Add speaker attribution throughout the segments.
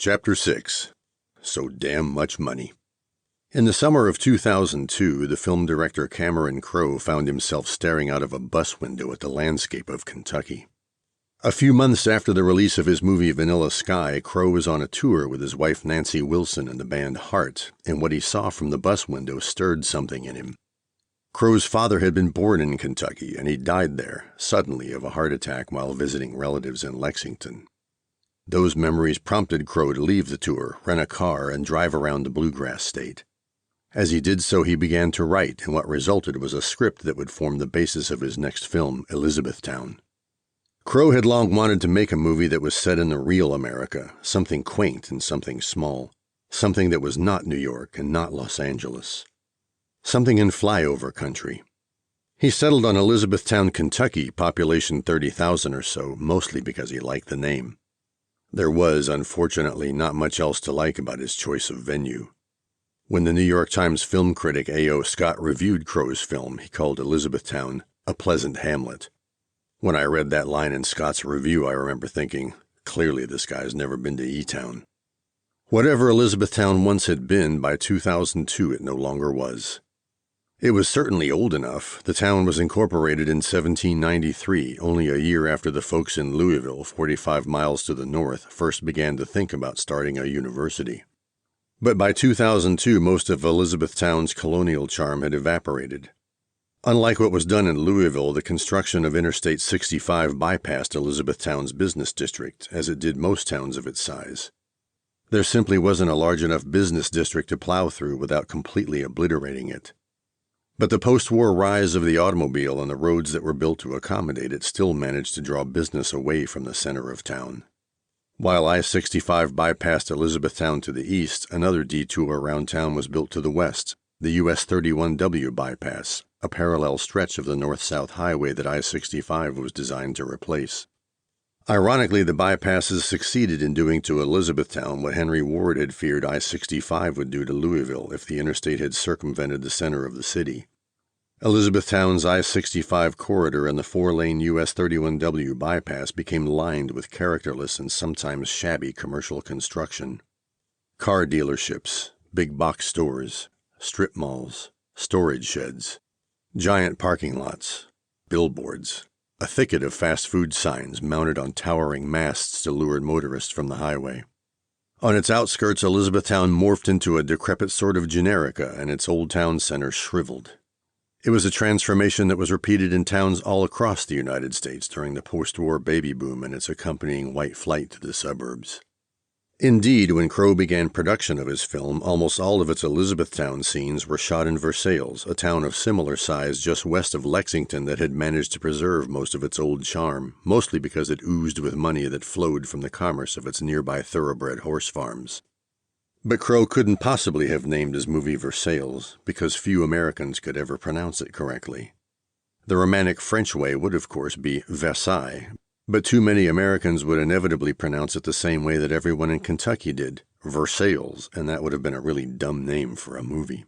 Speaker 1: Chapter 6. So Damn Much Money. In the summer of 2002, the film director Cameron Crowe found himself staring out of a bus window at the landscape of Kentucky. A few months after the release of his movie Vanilla Sky, Crowe was on a tour with his wife Nancy Wilson and the band Heart, and what he saw from the bus window stirred something in him. Crowe's father had been born in Kentucky, and he died there, suddenly, of a heart attack while visiting relatives in Lexington. Those memories prompted Crowe to leave the tour, rent a car, and drive around the bluegrass state. As he did so, he began to write, and what resulted was a script that would form the basis of his next film, Elizabethtown. Crowe had long wanted to make a movie that was set in the real America, something quaint and something small, something that was not New York and not Los Angeles, something in flyover country. He settled on Elizabethtown, Kentucky, population 30,000 or so, mostly because he liked the name. There was, unfortunately, not much else to like about his choice of venue. When the New York Times film critic A.O. Scott reviewed Crowe's film, he called Elizabethtown a pleasant hamlet. When I read that line in Scott's review, I remember thinking, clearly this guy's never been to E-Town. Whatever Elizabethtown once had been, by 2002 it no longer was. It was certainly old enough. The town was incorporated in 1793, only a year after the folks in Louisville, 45 miles to the north, first began to think about starting a university. But by 2002, most of Elizabethtown's colonial charm had evaporated. Unlike what was done in Louisville, the construction of Interstate 65 bypassed Elizabethtown's business district, as it did most towns of its size. There simply wasn't a large enough business district to plow through without completely obliterating it. But the post-war rise of the automobile and the roads that were built to accommodate it still managed to draw business away from the center of town. While I-65 bypassed Elizabethtown to the east, another detour around town was built to the west, the US 31W bypass, a parallel stretch of the north-south highway that I-65 was designed to replace. Ironically, the bypasses succeeded in doing to Elizabethtown what Henry Ward had feared I-65 would do to Louisville if the interstate had circumvented the center of the city. Elizabethtown's I-65 corridor and the four-lane US 31W bypass became lined with characterless and sometimes shabby commercial construction. Car dealerships, big box stores, strip malls, storage sheds, giant parking lots, billboards, a thicket of fast food signs mounted on towering masts to lure motorists from the highway. On its outskirts, Elizabethtown morphed into a decrepit sort of generica, and its old town center shriveled. It was a transformation that was repeated in towns all across the United States during the post-war baby boom and its accompanying white flight to the suburbs. Indeed, when Crowe began production of his film, almost all of its Elizabethtown scenes were shot in Versailles, a town of similar size just west of Lexington that had managed to preserve most of its old charm, mostly because it oozed with money that flowed from the commerce of its nearby thoroughbred horse farms. But Crowe couldn't possibly have named his movie Versailles, because few Americans could ever pronounce it correctly. The Romantic French way would, of course, be Versailles, but too many Americans would inevitably pronounce it the same way that everyone in Kentucky did, Versailles, and that would have been a really dumb name for a movie.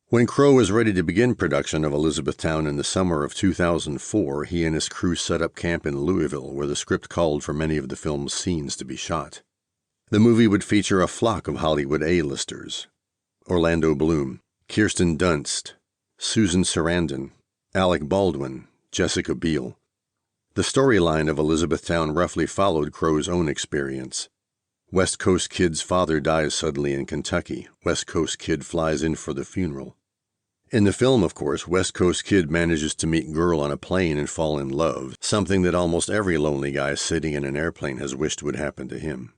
Speaker 1: When Crowe was ready to begin production of Elizabethtown in the summer of 2004, he and his crew set up camp in Louisville, where the script called for many of the film's scenes to be shot. The movie would feature a flock of Hollywood A-listers: Orlando Bloom, Kirsten Dunst, Susan Sarandon, Alec Baldwin, Jessica Biel. The storyline of Elizabethtown roughly followed Crowe's own experience. West Coast Kid's father dies suddenly in Kentucky. West Coast Kid flies in for the funeral. In the film, of course, West Coast Kid manages to meet girl on a plane and fall in love, something that almost every lonely guy sitting in an airplane has wished would happen to him.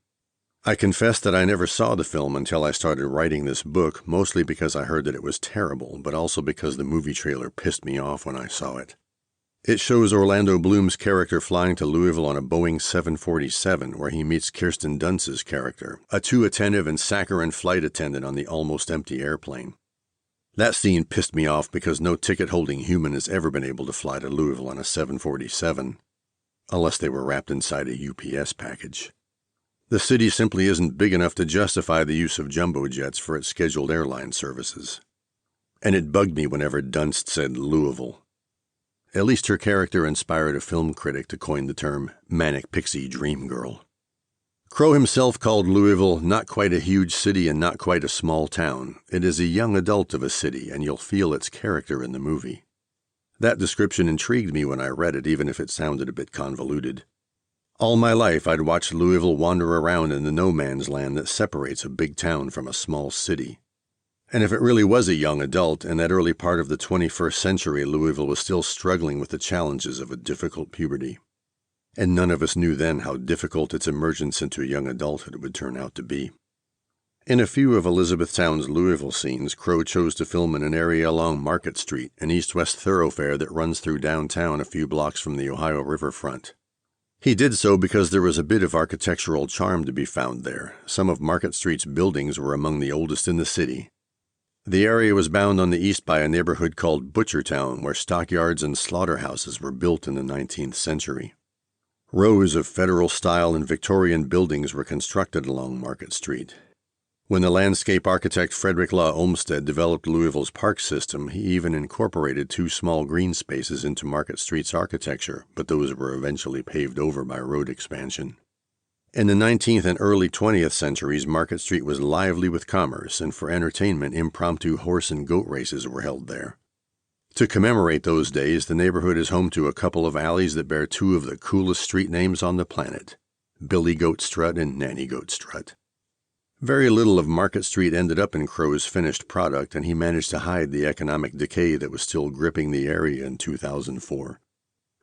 Speaker 1: I confess that I never saw the film until I started writing this book, mostly because I heard that it was terrible, but also because the movie trailer pissed me off when I saw it. It shows Orlando Bloom's character flying to Louisville on a Boeing 747, where he meets Kirsten Dunst's character, a too attentive and saccharine flight attendant on the almost empty airplane. That scene pissed me off because no ticket-holding human has ever been able to fly to Louisville on a 747, unless they were wrapped inside a UPS package. The city simply isn't big enough to justify the use of jumbo jets for its scheduled airline services. And it bugged me whenever Dunst said Louisville. At least her character inspired a film critic to coin the term manic pixie dream girl. Crow himself called Louisville not quite a huge city and not quite a small town. It is a young adult of a city, and you'll feel its character in the movie. That description intrigued me when I read it, even if it sounded a bit convoluted. All my life, I'd watched Louisville wander around in the no-man's land that separates a big town from a small city. And if it really was a young adult, in that early part of the 21st century, Louisville was still struggling with the challenges of a difficult puberty. And none of us knew then how difficult its emergence into young adulthood would turn out to be. In a few of Elizabethtown's Louisville scenes, Crow chose to film in an area along Market Street, an east-west thoroughfare that runs through downtown a few blocks from the Ohio riverfront. He did so because there was a bit of architectural charm to be found there. Some of Market Street's buildings were among the oldest in the city. The area was bound on the east by a neighborhood called Butchertown, where stockyards and slaughterhouses were built in the 19th century. Rows of Federal-style and Victorian buildings were constructed along Market Street. When the landscape architect Frederick Law Olmsted developed Louisville's park system, he even incorporated 2 small green spaces into Market Street's architecture, but those were eventually paved over by road expansion. In the 19th and early 20th centuries, Market Street was lively with commerce, and for entertainment, impromptu horse and goat races were held there. To commemorate those days, the neighborhood is home to a couple of alleys that bear 2 of the coolest street names on the planet, Billy Goat Strut and Nanny Goat Strut. Very little of Market Street ended up in Crow's finished product, and he managed to hide the economic decay that was still gripping the area in 2004.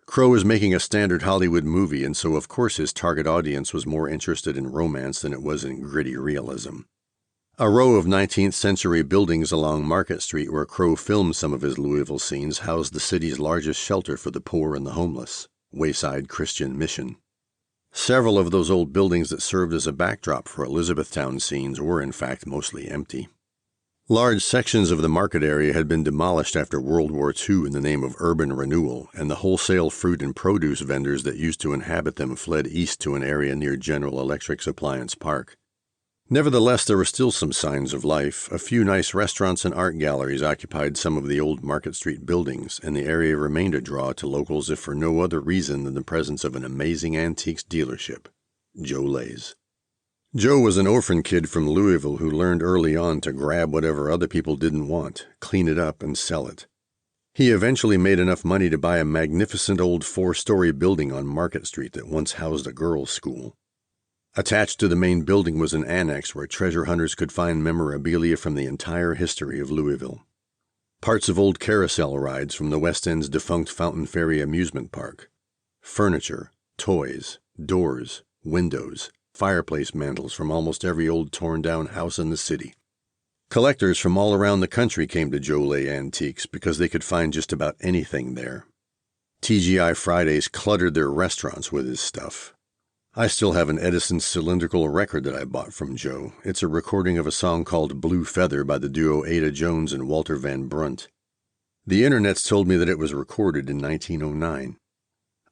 Speaker 1: Crow was making a standard Hollywood movie, and so of course his target audience was more interested in romance than it was in gritty realism. A row of 19th century buildings along Market Street where Crow filmed some of his Louisville scenes housed the city's largest shelter for the poor and the homeless, Wayside Christian Mission. Several of those old buildings that served as a backdrop for Elizabethtown scenes were in fact mostly empty. Large sections of the market area had been demolished after World War II in the name of urban renewal, and the wholesale fruit and produce vendors that used to inhabit them fled east to an area near General Electric's Appliance Park. Nevertheless, there were still some signs of life. A few nice restaurants and art galleries occupied some of the old Market Street buildings, and the area remained a draw to locals if for no other reason than the presence of an amazing antiques dealership, Joe Lay's. Joe was an orphan kid from Louisville who learned early on to grab whatever other people didn't want, clean it up, and sell it. He eventually made enough money to buy a magnificent old 4-story building on Market Street that once housed a girls' school. Attached to the main building was an annex where treasure hunters could find memorabilia from the entire history of Louisville. Parts of old carousel rides from the West End's defunct Fountain Ferry amusement park. Furniture, toys, doors, windows, fireplace mantles from almost every old torn-down house in the city. Collectors from all around the country came to Joe Lay Antiques because they could find just about anything there. TGI Fridays cluttered their restaurants with his stuff. I still have an Edison cylindrical record that I bought from Joe. It's a recording of a song called Blue Feather by the duo Ada Jones and Walter Van Brunt. The internet's told me that it was recorded in 1909.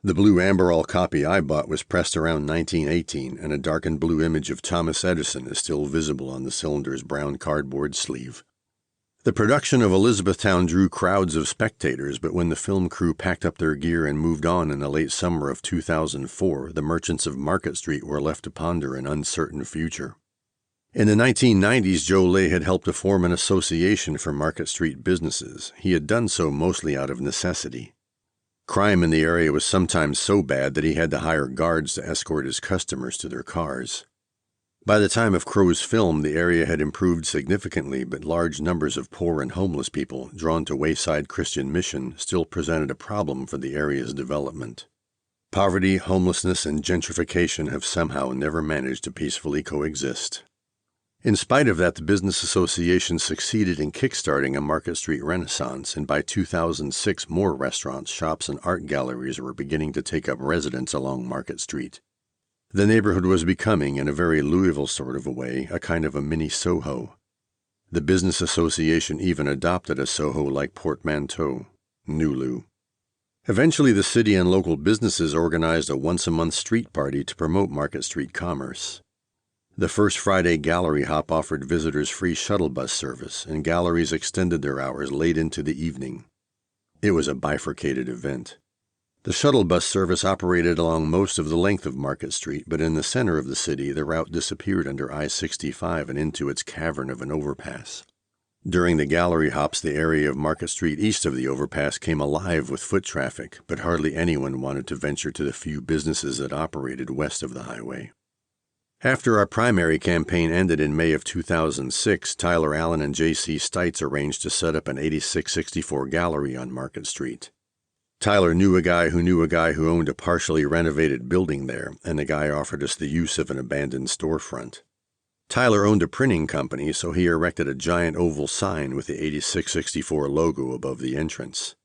Speaker 1: The blue amberol copy I bought was pressed around 1918, and a darkened blue image of Thomas Edison is still visible on the cylinder's brown cardboard sleeve. The production of Elizabethtown drew crowds of spectators, but when the film crew packed up their gear and moved on in the late summer of 2004, the merchants of Market Street were left to ponder an uncertain future. In the 1990s, Joe Lay had helped to form an association for Market Street businesses. He had done so mostly out of necessity. Crime in the area was sometimes so bad that he had to hire guards to escort his customers to their cars. By the time of Crow's film, the area had improved significantly, but large numbers of poor and homeless people, drawn to Wayside Christian Mission, still presented a problem for the area's development. Poverty, homelessness, and gentrification have somehow never managed to peacefully coexist. In spite of that, the Business Association succeeded in kickstarting a Market Street renaissance, and by 2006 more restaurants, shops, and art galleries were beginning to take up residence along Market Street. The neighborhood was becoming, in a very Louisville sort of a way, a kind of a mini Soho. The Business Association even adopted a Soho-like portmanteau, Nulu. Eventually, the city and local businesses organized a once-a-month street party to promote Market Street commerce. The first Friday gallery hop offered visitors free shuttle bus service, and galleries extended their hours late into the evening. It was a bifurcated event. The shuttle bus service operated along most of the length of Market Street, but in the center of the city, the route disappeared under I-65 and into its cavern of an overpass. During the gallery hops, the area of Market Street east of the overpass came alive with foot traffic, but hardly anyone wanted to venture to the few businesses that operated west of the highway. After our primary campaign ended in May of 2006, Tyler Allen and J.C. Stites arranged to set up an 8664 gallery on Market Street. Tyler knew a guy who owned a partially renovated building there, and the guy offered us the use of an abandoned storefront. Tyler owned a printing company, so he erected a giant oval sign with the 8664 logo above the entrance.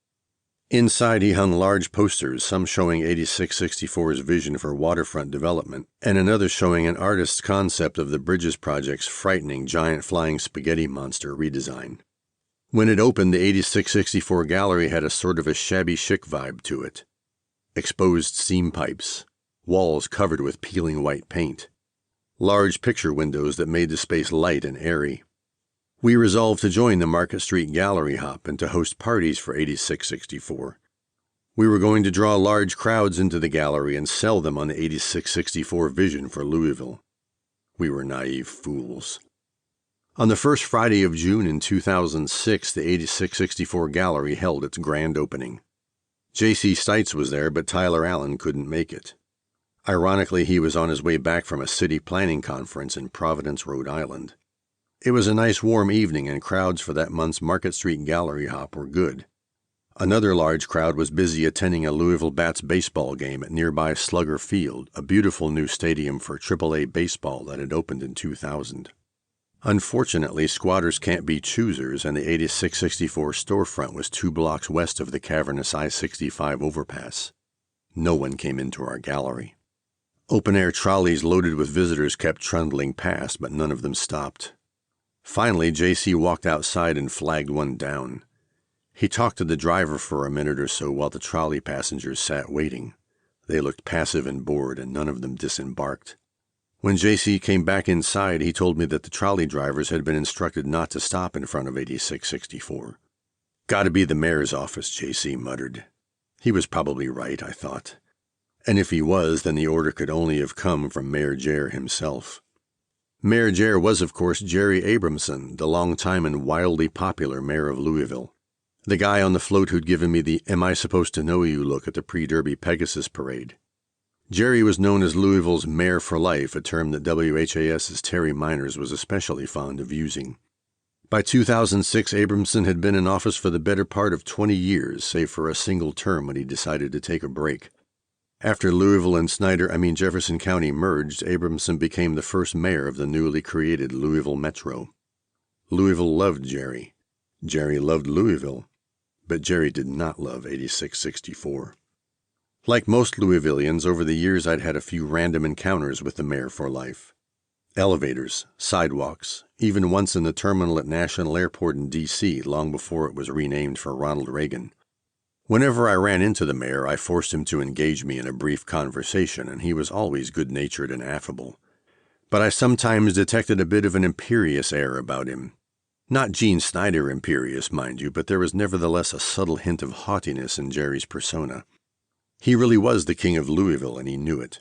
Speaker 1: Inside he hung large posters, some showing 8664's vision for waterfront development, and another showing an artist's concept of the Bridges Project's frightening giant flying spaghetti monster redesign. When it opened, the 8664 gallery had a sort of a shabby chic vibe to it. Exposed seam pipes, walls covered with peeling white paint, large picture windows that made the space light and airy. We resolved to join the Market Street Gallery Hop and to host parties for 8664. We were going to draw large crowds into the gallery and sell them on the 8664 vision for Louisville. We were naive fools. On the first Friday of June in 2006, the 8664 gallery held its grand opening. J.C. Stites was there, but Tyler Allen couldn't make it. Ironically, he was on his way back from a city planning conference in Providence, Rhode Island. It was a nice warm evening, and crowds for that month's Market Street Gallery Hop were good. Another large crowd was busy attending a Louisville Bats baseball game at nearby Slugger Field, a beautiful new stadium for AAA baseball that had opened in 2000. Unfortunately, squatters can't be choosers, and the 8664 storefront was 2 blocks west of the cavernous I-65 overpass. No one came into our gallery. Open-air trolleys loaded with visitors kept trundling past, but none of them stopped. Finally, J.C. walked outside and flagged one down. He talked to the driver for a minute or so while the trolley passengers sat waiting. They looked passive and bored, and none of them disembarked. When J.C. came back inside, he told me that the trolley drivers had been instructed not to stop in front of 8664. "Gotta be the mayor's office," J.C. muttered. He was probably right, I thought. And if he was, then the order could only have come from Mayor Jare himself. Mayor Jare was, of course, Jerry Abramson, the long-time and wildly popular mayor of Louisville. The guy on the float who'd given me the "Am I supposed to know you" look at the pre-Derby Pegasus parade. Jerry was known as Louisville's Mayor for Life, a term that WHAS's Terry Miners was especially fond of using. By 2006, Abramson had been in office for the better part of 20 years, save for a single term when he decided to take a break. After Louisville and Jefferson County merged, Abramson became the first mayor of the newly created Louisville Metro. Louisville loved Jerry. Jerry loved Louisville. But Jerry did not love 8664. Like most Louisvillians, over the years I'd had a few random encounters with the Mayor for Life. Elevators, sidewalks, even once in the terminal at National Airport in D.C. long before it was renamed for Ronald Reagan. Whenever I ran into the mayor, I forced him to engage me in a brief conversation, and he was always good-natured and affable. But I sometimes detected a bit of an imperious air about him. Not Gene Snyder imperious, mind you, but there was nevertheless a subtle hint of haughtiness in Jerry's persona. He really was the king of Louisville, and he knew it.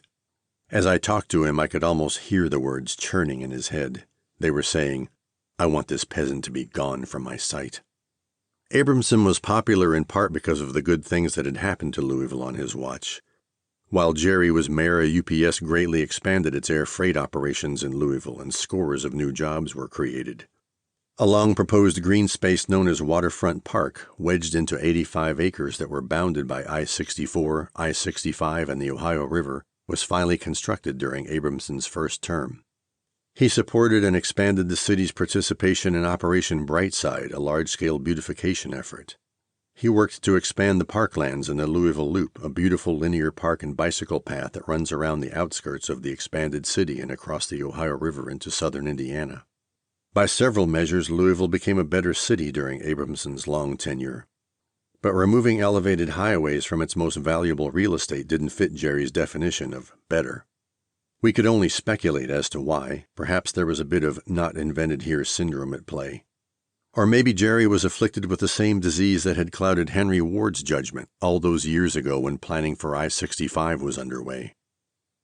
Speaker 1: As I talked to him, I could almost hear the words churning in his head. They were saying, "I want this peasant to be gone from my sight." Abramson was popular in part because of the good things that had happened to Louisville on his watch. While Jerry was mayor, UPS greatly expanded its air freight operations in Louisville, and scores of new jobs were created. A long-proposed green space known as Waterfront Park, wedged into 85 acres that were bounded by I-64, I-65, and the Ohio River, was finally constructed during Abramson's first term. He supported and expanded the city's participation in Operation Brightside, a large-scale beautification effort. He worked to expand the parklands in the Louisville Loop, a beautiful linear park and bicycle path that runs around the outskirts of the expanded city and across the Ohio River into southern Indiana. By several measures, Louisville became a better city during Abramson's long tenure. But removing elevated highways from its most valuable real estate didn't fit Jerry's definition of better. We could only speculate as to why. Perhaps there was a bit of not-invented-here syndrome at play. Or maybe Jerry was afflicted with the same disease that had clouded Henry Ward's judgment all those years ago when planning for I-65 was underway.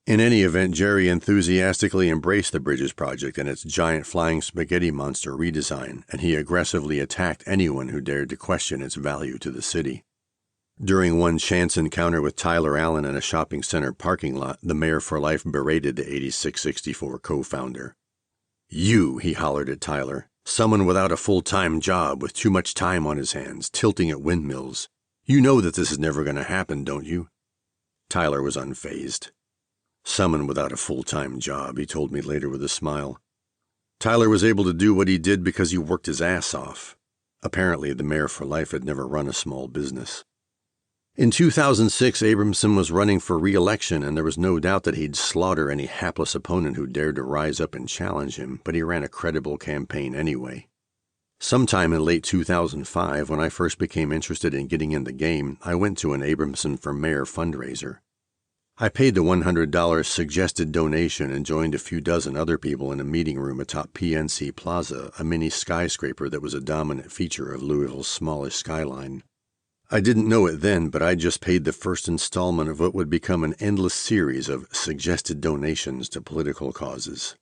Speaker 1: In any event, Jerry enthusiastically embraced the Bridges Project and its giant flying spaghetti monster redesign, and he aggressively attacked anyone who dared to question its value to the city. During one chance encounter with Tyler Allen in a shopping center parking lot, the mayor for life berated the 8664 co-founder. "You," he hollered at Tyler, "someone without a full-time job, with too much time on his hands, tilting at windmills. You know that this is never going to happen, don't you?" Tyler was unfazed. "Someone without a full-time job," he told me later with a smile. Tyler was able to do what he did because he worked his ass off. Apparently, the mayor for life had never run a small business. In 2006, Abramson was running for re-election, and there was no doubt that he'd slaughter any hapless opponent who dared to rise up and challenge him, but he ran a credible campaign anyway. Sometime in late 2005, when I first became interested in getting in the game, I went to an Abramson for Mayor fundraiser. I paid the $100 suggested donation and joined a few dozen other people in a meeting room atop PNC Plaza, a mini skyscraper that was a dominant feature of Louisville's smallish skyline. I didn't know it then, but I just paid the first installment of what would become an endless series of suggested donations to political causes.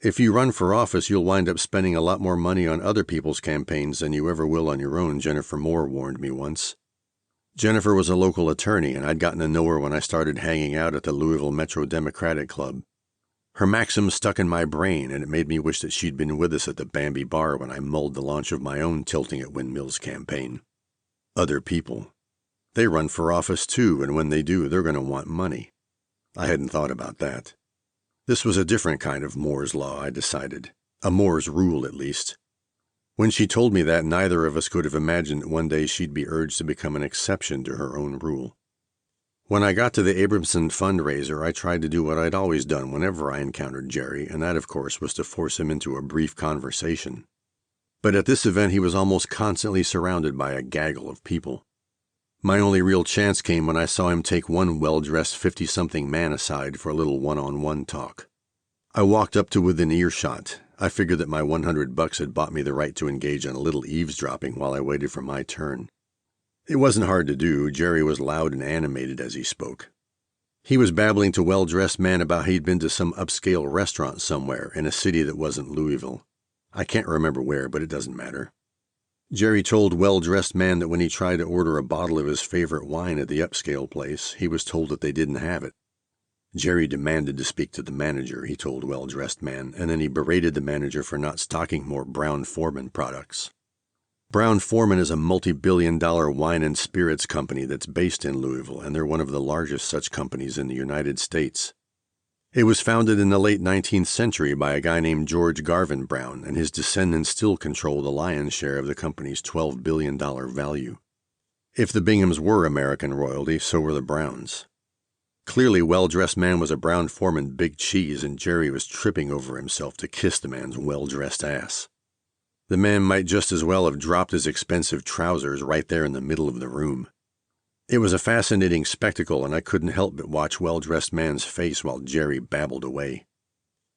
Speaker 1: If you run for office, you'll wind up spending a lot more money on other people's campaigns than you ever will on your own, Jennifer Moore warned me once. Jennifer was a local attorney, and I'd gotten to know her when I started hanging out at the Louisville Metro Democratic Club. Her maxim stuck in my brain, and it made me wish that she'd been with us at the Bambi Bar when I mulled the launch of my own Tilting at Windmills campaign. Other people. They run for office too, and when they do, they're going to want money. I hadn't thought about that. This was a different kind of Moore's Law, I decided. A Moore's Rule, at least. When she told me that, neither of us could have imagined that one day she'd be urged to become an exception to her own rule. When I got to the Abramson fundraiser, I tried to do what I'd always done whenever I encountered Jerry, and that, of course, was to force him into a brief conversation. But at this event, he was almost constantly surrounded by a gaggle of people. My only real chance came when I saw him take one well-dressed 50-something man aside for a little one-on-one talk. I walked up to within earshot. I figured that my $100 had bought me the right to engage in a little eavesdropping while I waited for my turn. It wasn't hard to do. Jerry was loud and animated as he spoke. He was babbling to well-dressed men about he'd been to some upscale restaurant somewhere in a city that wasn't Louisville. I can't remember where, but it doesn't matter. Jerry told well-dressed man that when he tried to order a bottle of his favorite wine at the upscale place, he was told that they didn't have it. Jerry demanded to speak to the manager, he told well-dressed man, and then he berated the manager for not stocking more Brown-Forman products. Brown-Forman is a multi-billion-dollar wine and spirits company that's based in Louisville, and they're one of the largest such companies in the United States. It was founded in the late 19th century by a guy named George Garvin Brown, and his descendants still control the lion's share of the company's $12 billion value. If the Binghams were American royalty, so were the Browns. Clearly, well-dressed man was a Brown-Forman big cheese, and Jerry was tripping over himself to kiss the man's well-dressed ass. The man might just as well have dropped his expensive trousers right there in the middle of the room. It was a fascinating spectacle, and I couldn't help but watch well-dressed man's face while Jerry babbled away.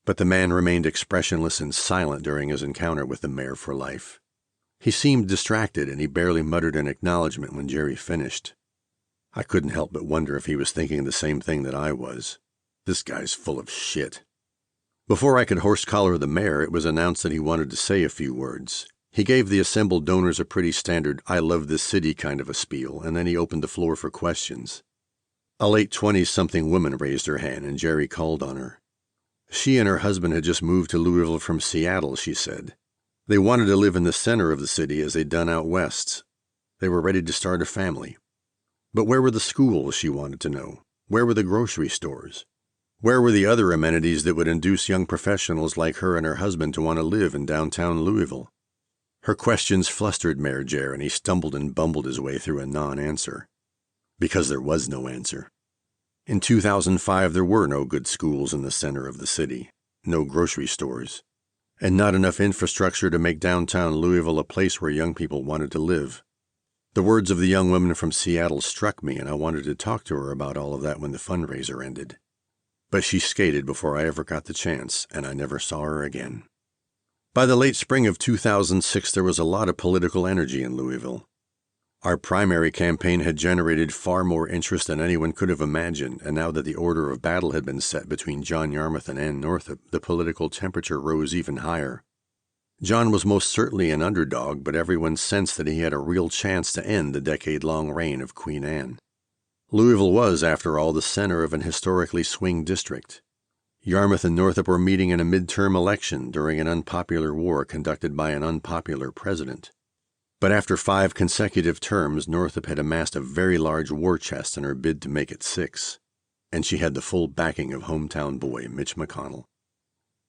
Speaker 1: But the man remained expressionless and silent during his encounter with the mayor for life. He seemed distracted, and he barely muttered an acknowledgement when Jerry finished. I couldn't help but wonder if he was thinking the same thing that I was. This guy's full of shit. Before I could horse-collar the mayor, it was announced that he wanted to say a few words. He gave the assembled donors a pretty standard "I love this city" kind of a spiel, and then he opened the floor for questions. A late 20-something woman raised her hand, and Jerry called on her. She and her husband had just moved to Louisville from Seattle, she said. They wanted to live in the center of the city as they'd done out west. They were ready to start a family. But where were the schools, she wanted to know? Where were the grocery stores? Where were the other amenities that would induce young professionals like her and her husband to want to live in downtown Louisville? Her questions flustered Mayor Jer, and he stumbled and bumbled his way through a non-answer. Because there was no answer. In 2005, there were no good schools in the center of the city, no grocery stores, and not enough infrastructure to make downtown Louisville a place where young people wanted to live. The words of the young woman from Seattle struck me, and I wanted to talk to her about all of that when the fundraiser ended. But she skated before I ever got the chance, and I never saw her again. By the late spring of 2006, there was a lot of political energy in Louisville. Our primary campaign had generated far more interest than anyone could have imagined, and now that the order of battle had been set between John Yarmouth and Ann Northup, the political temperature rose even higher. John was most certainly an underdog, but everyone sensed that he had a real chance to end the decade-long reign of Queen Anne. Louisville was, after all, the center of an historically swing district. Yarmouth and Northup were meeting in a midterm election during an unpopular war conducted by an unpopular president. But after 5 consecutive terms, Northup had amassed a very large war chest in her bid to make it 6, and she had the full backing of hometown boy Mitch McConnell.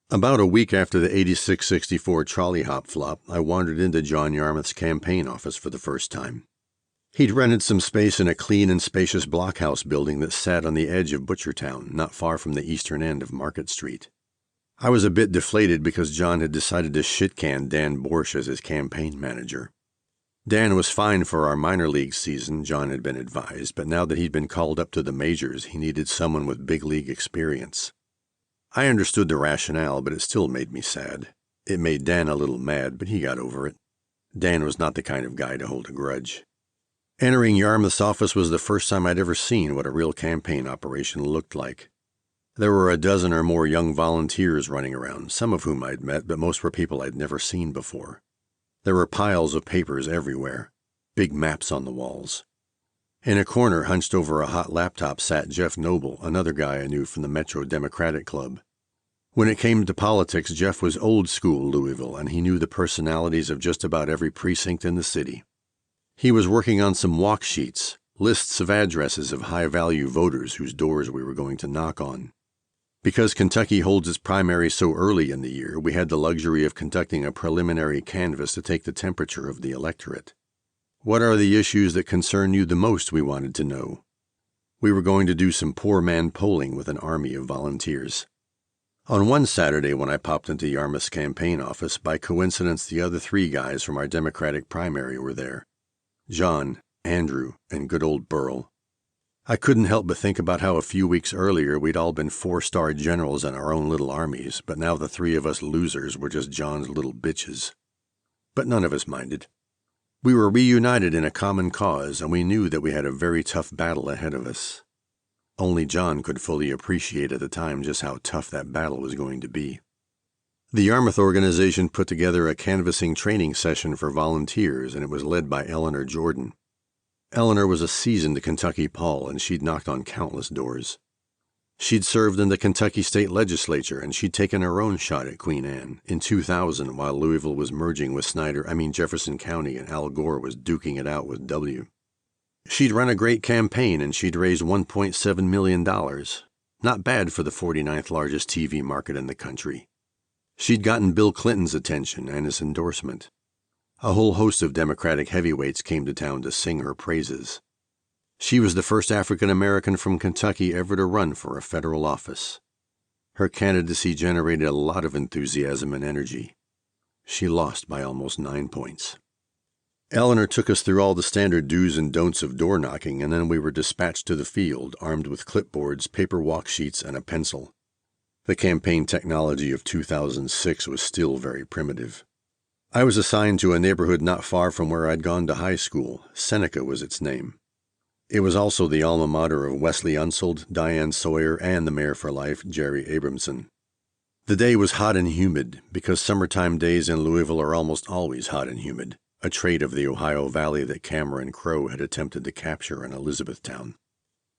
Speaker 1: About a week after the 86-64 trolley hop flop, I wandered into John Yarmouth's campaign office for the first time. He'd rented some space in a clean and spacious blockhouse building that sat on the edge of Butchertown, not far from the eastern end of Market Street. I was a bit deflated because John had decided to shit-can Dan Borsch as his campaign manager. Dan was fine for our minor league season, John had been advised, but now that he'd been called up to the majors, he needed someone with big league experience. I understood the rationale, but it still made me sad. It made Dan a little mad, but he got over it. Dan was not the kind of guy to hold a grudge. Entering Yarmouth's office was the first time I'd ever seen what a real campaign operation looked like. There were a dozen or more young volunteers running around, some of whom I'd met, but most were people I'd never seen before. There were piles of papers everywhere, big maps on the walls. In a corner, hunched over a hot laptop, sat Jeff Noble, another guy I knew from the Metro Democratic Club. When it came to politics, Jeff was old-school Louisville, and he knew the personalities of just about every precinct in the city. He was working on some walk sheets, lists of addresses of high-value voters whose doors we were going to knock on. Because Kentucky holds its primary so early in the year, we had the luxury of conducting a preliminary canvass to take the temperature of the electorate. What are the issues that concern you the most, we wanted to know. We were going to do some poor man polling with an army of volunteers. On one Saturday when I popped into Yarmouth's campaign office, by coincidence the other 3 guys from our Democratic primary were there. John, Andrew, and good old Burl. I couldn't help but think about how a few weeks earlier we'd all been 4-star generals in our own little armies, but now the 3 of us losers were just John's little bitches. But none of us minded. We were reunited in a common cause, and we knew that we had a very tough battle ahead of us. Only John could fully appreciate at the time just how tough that battle was going to be. The Yarmouth organization put together a canvassing training session for volunteers, and it was led by Eleanor Jordan. Eleanor was a seasoned Kentucky Paul, and she'd knocked on countless doors. She'd served in the Kentucky State Legislature, and she'd taken her own shot at Queen Anne in 2000 while Louisville was merging with Jefferson County, and Al Gore was duking it out with W. She'd run a great campaign, and she'd raised $1.7 million. Not bad for the 49th largest TV market in the country. She'd gotten Bill Clinton's attention and his endorsement. A whole host of Democratic heavyweights came to town to sing her praises. She was the first African American from Kentucky ever to run for a federal office. Her candidacy generated a lot of enthusiasm and energy. She lost by almost 9 points. Eleanor took us through all the standard do's and don'ts of door knocking, and then we were dispatched to the field, armed with clipboards, paper walk sheets, and a pencil. The campaign technology of 2006 was still very primitive. I was assigned to a neighborhood not far from where I'd gone to high school. Seneca was its name. It was also the alma mater of Wesley Unsold, Diane Sawyer, and the mayor for life, Jerry Abramson. The day was hot and humid, because summertime days in Louisville are almost always hot and humid, a trait of the Ohio Valley that Cameron Crowe had attempted to capture in Elizabethtown.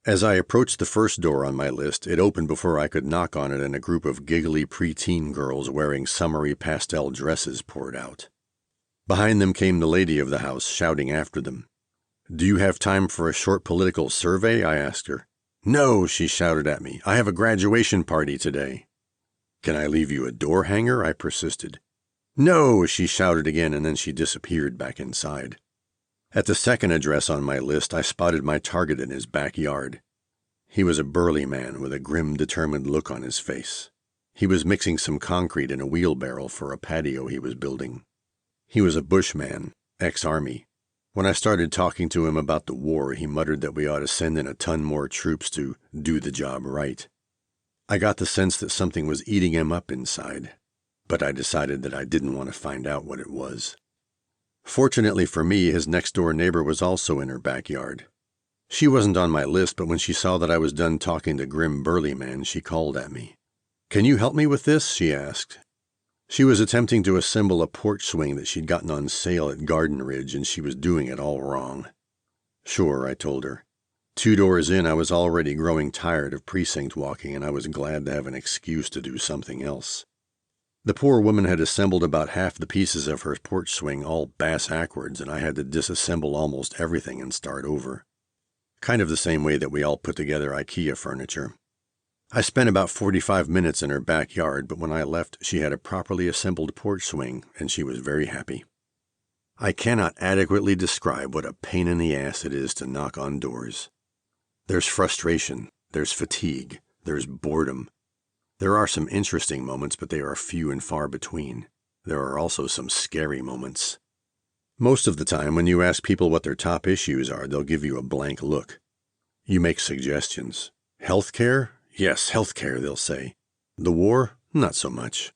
Speaker 1: As I approached the first door on my list, it opened before I could knock on it, and a group of giggly preteen girls wearing summery pastel dresses poured out. Behind them came the lady of the house, shouting after them. "Do you have time for a short political survey?" I asked her. "No," she shouted at me. "I have a graduation party today." "Can I leave you a door hanger?" I persisted. "No," she shouted again, and then she disappeared back inside. At the second address on my list, I spotted my target in his backyard. He was a burly man with a grim, determined look on his face. He was mixing some concrete in a wheelbarrow for a patio he was building. He was a bushman, ex-Army. When I started talking to him about the war, he muttered that we ought to send in a ton more troops to do the job right. I got the sense that something was eating him up inside. but I decided that I didn't want to find out what it was. Fortunately for me, his next-door neighbor was also in her backyard. She wasn't on my list, but when she saw that I was done talking to Grim Burly Man, she called at me. "Can you help me with this?" she asked. She was attempting to assemble a porch swing that she'd gotten on sale at Garden Ridge, and she was doing it all wrong. "Sure," I told her. 2 doors in, I was already growing tired of precinct walking, and I was glad to have an excuse to do something else. The poor woman had assembled about half the pieces of her porch swing all bass-ackwards, and I had to disassemble almost everything and start over. Kind of the same way that we all put together IKEA furniture. I spent about 45 minutes in her backyard, but when I left, she had a properly assembled porch swing, and she was very happy. I cannot adequately describe what a pain in the ass it is to knock on doors. There's frustration, there's fatigue, there's boredom. There are some interesting moments, but they are few and far between. There are also some scary moments. Most of the time, when you ask people what their top issues are, they'll give you a blank look. You make suggestions. Healthcare? Yes, healthcare, they'll say. The war? Not so much.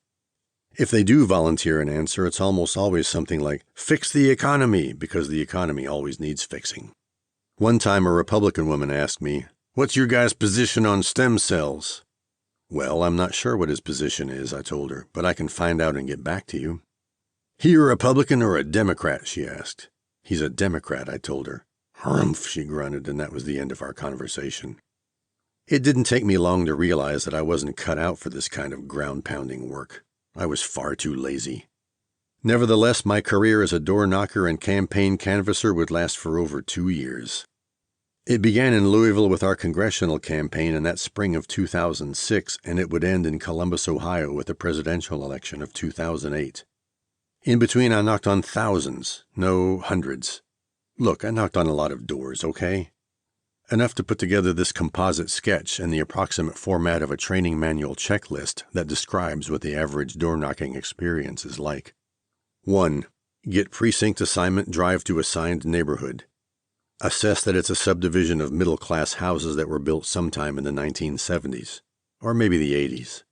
Speaker 1: If they do volunteer an answer, it's almost always something like, "Fix the economy," because the economy always needs fixing. One time a Republican woman asked me, "What's your guy's position on stem cells?" "Well, I'm not sure what his position is," I told her, "but I can find out and get back to you." "He a Republican or a Democrat?" she asked. "He's a Democrat," I told her. "Humph," she grunted, and that was the end of our conversation. It didn't take me long to realize that I wasn't cut out for this kind of ground-pounding work. I was far too lazy. Nevertheless, my career as a door knocker and campaign canvasser would last for over 2 years. It began in Louisville with our congressional campaign in that spring of 2006, and it would end in Columbus, Ohio with the presidential election of 2008. In between, I knocked on thousands, no, hundreds. Look, I knocked on a lot of doors, okay? Enough to put together this composite sketch in the approximate format of a training manual checklist that describes what the average door-knocking experience is like. 1. Get precinct assignment, drive to assigned neighborhood. Assess that it's a subdivision of middle-class houses that were built sometime in the 1970s, or maybe the 80s.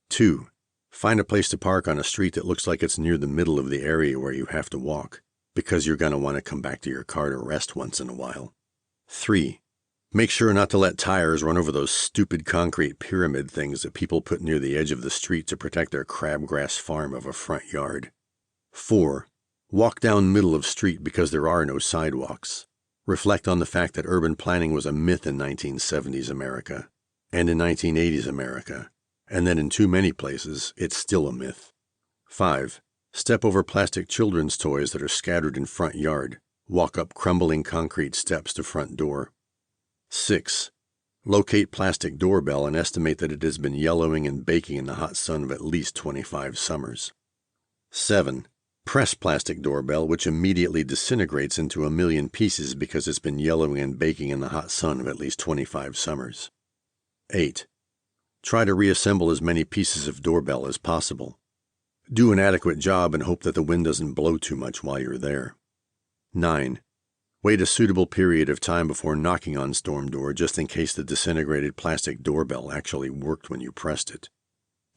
Speaker 1: 2. Find a place to park on a street that looks like it's near the middle of the area where you have to walk, because you're going to want to come back to your car to rest once in a while. 3. Make sure not to let tires run over those stupid concrete pyramid things that people put near the edge of the street to protect their crabgrass farm of a front yard. 4. Walk down middle of street because there are no sidewalks. Reflect on the fact that urban planning was a myth in 1970s America, and in 1980s America, and that in too many places, it's still a myth. 5. Step over plastic children's toys that are scattered in front yard. Walk up crumbling concrete steps to front door. 6. Locate plastic doorbell and estimate that it has been yellowing and baking in the hot sun of at least 25 summers. 7. Press plastic doorbell, which immediately disintegrates into a million pieces because it's been yellowing and baking in the hot sun of at least 25 summers. 8. Try to reassemble as many pieces of doorbell as possible. Do an adequate job and hope that the wind doesn't blow too much while you're there. 9. Wait a suitable period of time before knocking on storm door just in case the disintegrated plastic doorbell actually worked when you pressed it.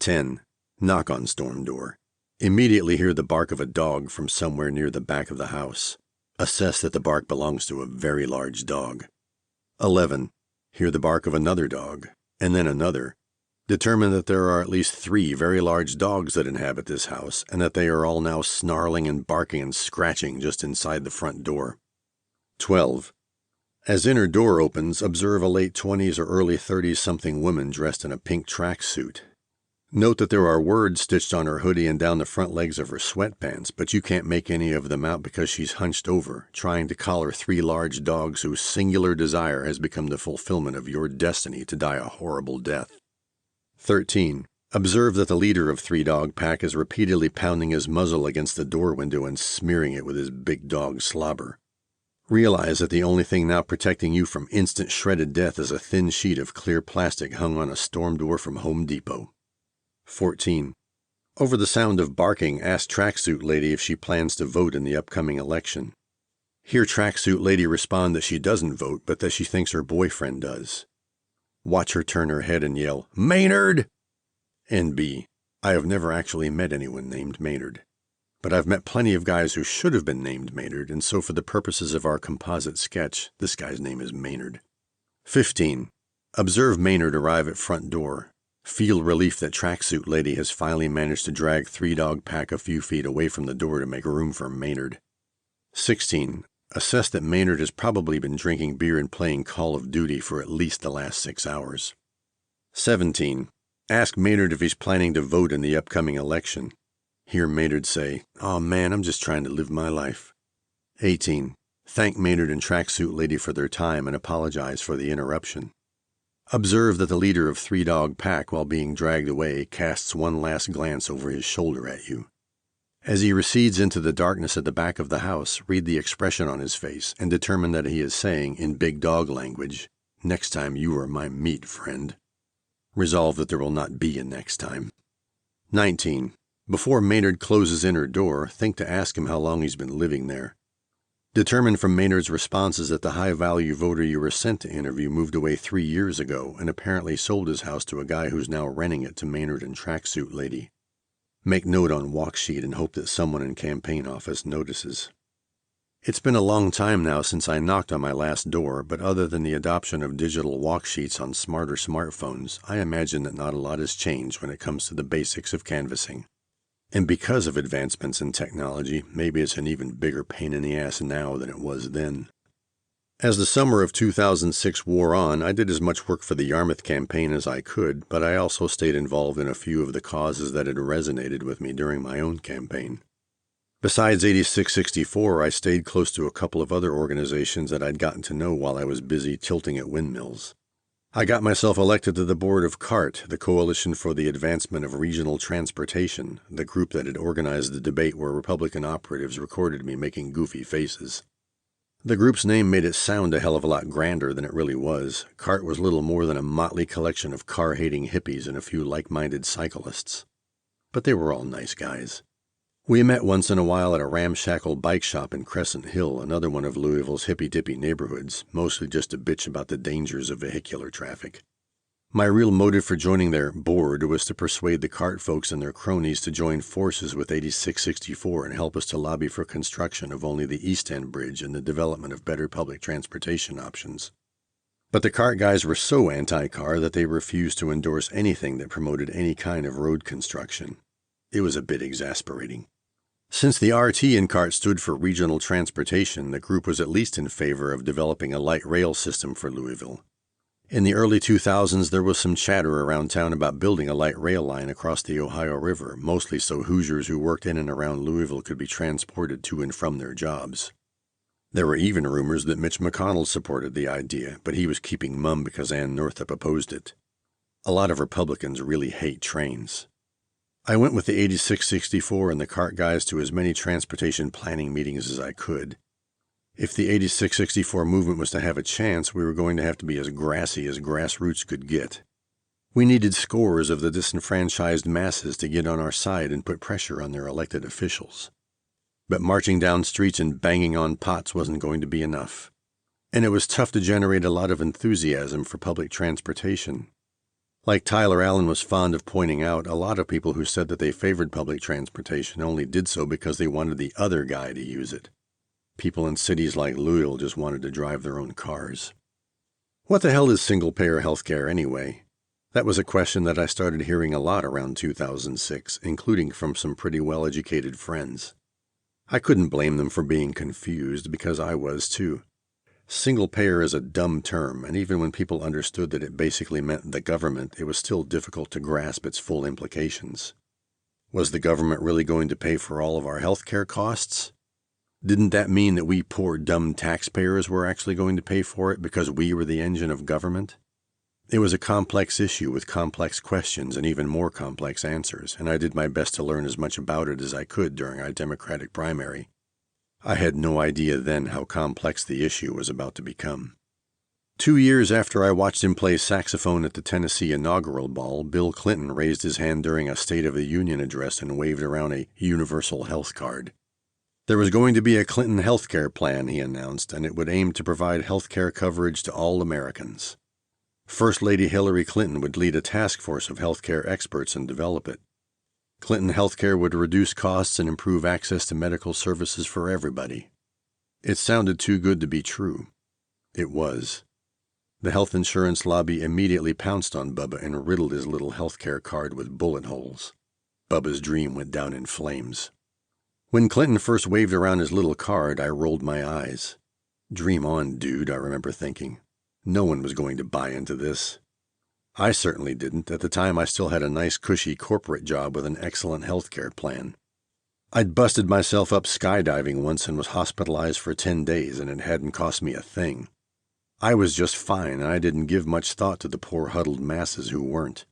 Speaker 1: 10. Knock on storm door. Immediately hear the bark of a dog from somewhere near the back of the house. Assess that the bark belongs to a very large dog. 11. Hear the bark of another dog, and then another. Determine that there are at least 3 very large dogs that inhabit this house, and that they are all now snarling and barking and scratching just inside the front door. 12. As inner door opens, observe a late 20s or early 30s-something woman dressed in a pink tracksuit. Note that there are words stitched on her hoodie and down the front legs of her sweatpants, but you can't make any of them out because she's hunched over, trying to collar 3 large dogs whose singular desire has become the fulfillment of your destiny to die a horrible death. 13. Observe that the leader of 3-dog pack is repeatedly pounding his muzzle against the door window and smearing it with his big dog slobber. Realize that the only thing now protecting you from instant shredded death is a thin sheet of clear plastic hung on a storm door from Home Depot. 14. Over the sound of barking, ask tracksuit lady if she plans to vote in the upcoming election. Hear tracksuit lady respond that she doesn't vote, but that she thinks her boyfriend does. Watch her turn her head and yell, "Maynard!" N.B. I have never actually met anyone named Maynard. But I've met plenty of guys who should have been named Maynard, and so for the purposes of our composite sketch, this guy's name is Maynard. 15. Observe Maynard arrive at front door. Feel relief that tracksuit lady has finally managed to drag 3-dog pack a few feet away from the door to make room for Maynard. 16. Assess that Maynard has probably been drinking beer and playing Call of Duty for at least the last 6 hours. 17. Ask Maynard if he's planning to vote in the upcoming election. Hear Maynard say, "Aw man, I'm just trying to live my life." 18. Thank Maynard and tracksuit lady for their time and apologize for the interruption. Observe that the leader of 3-dog pack, while being dragged away, casts one last glance over his shoulder at you. As he recedes into the darkness at the back of the house, read the expression on his face and determine that he is saying, in big dog language, "Next time you are my meat, friend." Resolve that there will not be a next time. 19. Before Maynard closes in her door, think to ask him how long he's been living there. Determine from Maynard's responses that the high-value voter you were sent to interview moved away 3 years ago and apparently sold his house to a guy who's now renting it to Maynard and tracksuit lady. Make note on walk sheet and hope that someone in campaign office notices. It's been a long time now since I knocked on my last door, but other than the adoption of digital walk sheets on smarter smartphones, I imagine that not a lot has changed when it comes to the basics of canvassing. And because of advancements in technology, maybe it's an even bigger pain in the ass now than it was then. As the summer of 2006 wore on, I did as much work for the Yarmouth campaign as I could, but I also stayed involved in a few of the causes that had resonated with me during my own campaign. Besides 8664, I stayed close to a couple of other organizations that I'd gotten to know while I was busy tilting at windmills. I got myself elected to the board of CART, the Coalition for the Advancement of Regional Transportation, the group that had organized the debate where Republican operatives recorded me making goofy faces. The group's name made it sound a hell of a lot grander than it really was. CART was little more than a motley collection of car-hating hippies and a few like-minded cyclists. But they were all nice guys. We met once in a while at a ramshackle bike shop in Crescent Hill, another one of Louisville's hippy-dippy neighborhoods, mostly just to bitch about the dangers of vehicular traffic. My real motive for joining their board was to persuade the CART folks and their cronies to join forces with 8664 and help us to lobby for construction of only the East End Bridge and the development of better public transportation options. But the CART guys were so anti-car that they refused to endorse anything that promoted any kind of road construction. It was a bit exasperating. Since the RT in CART stood for regional transportation, the group was at least in favor of developing a light rail system for Louisville. In the early 2000s, there was some chatter around town about building a light rail line across the Ohio River, mostly so Hoosiers who worked in and around Louisville could be transported to and from their jobs. There were even rumors that Mitch McConnell supported the idea, but he was keeping mum because Ann Northup opposed it. A lot of Republicans really hate trains. I went with the 8664 and the CART guys to as many transportation planning meetings as I could. If the 8664 movement was to have a chance, we were going to have to be as grassy as grassroots could get. We needed scores of the disenfranchised masses to get on our side and put pressure on their elected officials. But marching down streets and banging on pots wasn't going to be enough. And it was tough to generate a lot of enthusiasm for public transportation. Like Tyler Allen was fond of pointing out, a lot of people who said that they favored public transportation only did so because they wanted the other guy to use it. People in cities like Louisville just wanted to drive their own cars. What the hell is single-payer healthcare anyway? That was a question that I started hearing a lot around 2006, including from some pretty well-educated friends. I couldn't blame them for being confused, because I was too. Single-payer is a dumb term, and even when people understood that it basically meant the government, it was still difficult to grasp its full implications. Was the government really going to pay for all of our health care costs? Didn't that mean that we poor dumb taxpayers were actually going to pay for it because we were the engine of government? It was a complex issue with complex questions and even more complex answers, and I did my best to learn as much about it as I could during our Democratic primary. I had no idea then how complex the issue was about to become. 2 years after I watched him play saxophone at the Tennessee inaugural ball, Bill Clinton raised his hand during a State of the Union address and waved around a universal health card. There was going to be a Clinton health care plan, he announced, and it would aim to provide health care coverage to all Americans. First Lady Hillary Clinton would lead a task force of health care experts and develop it. Clinton healthcare would reduce costs and improve access to medical services for everybody. It sounded too good to be true. It was. The health insurance lobby immediately pounced on Bubba and riddled his little healthcare card with bullet holes. Bubba's dream went down in flames. When Clinton first waved around his little card, I rolled my eyes. Dream on, dude, I remember thinking. No one was going to buy into this. I certainly didn't. At the time, I still had a nice, cushy corporate job with an excellent healthcare plan. I'd busted myself up skydiving once and was hospitalized for 10 days, and it hadn't cost me a thing. I was just fine, and I didn't give much thought to the poor huddled masses who weren't.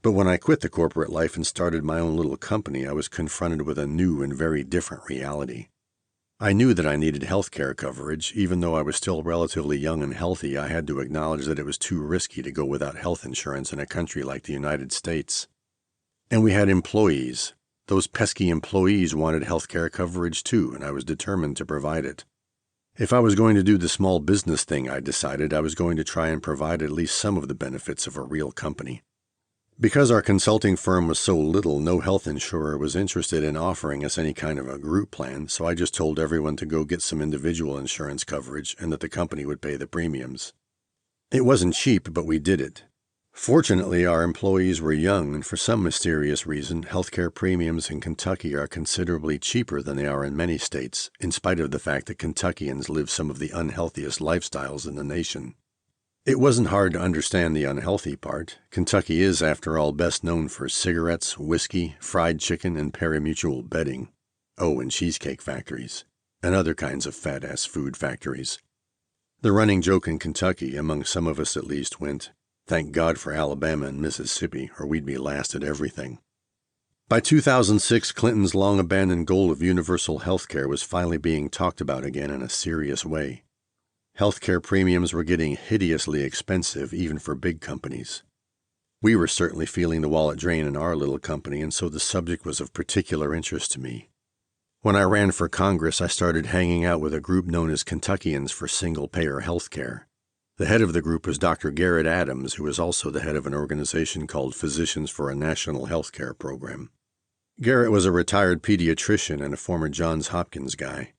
Speaker 1: But when I quit the corporate life and started my own little company, I was confronted with a new and very different reality. I knew that I needed health care coverage. Even though I was still relatively young and healthy, I had to acknowledge that it was too risky to go without health insurance in a country like the United States. And we had employees. Those pesky employees wanted health care coverage too, and I was determined to provide it. If I was going to do the small business thing, I decided I was going to try and provide at least some of the benefits of a real company. Because our consulting firm was so little, no health insurer was interested in offering us any kind of a group plan, so I just told everyone to go get some individual insurance coverage and that the company would pay the premiums. It wasn't cheap, but we did it. Fortunately, our employees were young, and for some mysterious reason, healthcare premiums in Kentucky are considerably cheaper than they are in many states, in spite of the fact that Kentuckians live some of the unhealthiest lifestyles in the nation. It wasn't hard to understand the unhealthy part. Kentucky is, after all, best known for cigarettes, whiskey, fried chicken, and pari-mutuel betting. Oh, and cheesecake factories, and other kinds of fat-ass food factories. The running joke in Kentucky, among some of us at least, went, "Thank God for Alabama and Mississippi, or we'd be last at everything." By 2006, Clinton's long-abandoned goal of universal health care was finally being talked about again in a serious way. Healthcare premiums were getting hideously expensive, even for big companies. We were certainly feeling the wallet drain in our little company, and so the subject was of particular interest to me. When I ran for Congress, I started hanging out with a group known as Kentuckians for Single-Payer Health Care. The head of the group was Dr. Garrett Adams, who was also the head of an organization called Physicians for a National Health Care Program. Garrett was a retired pediatrician and a former Johns Hopkins guy.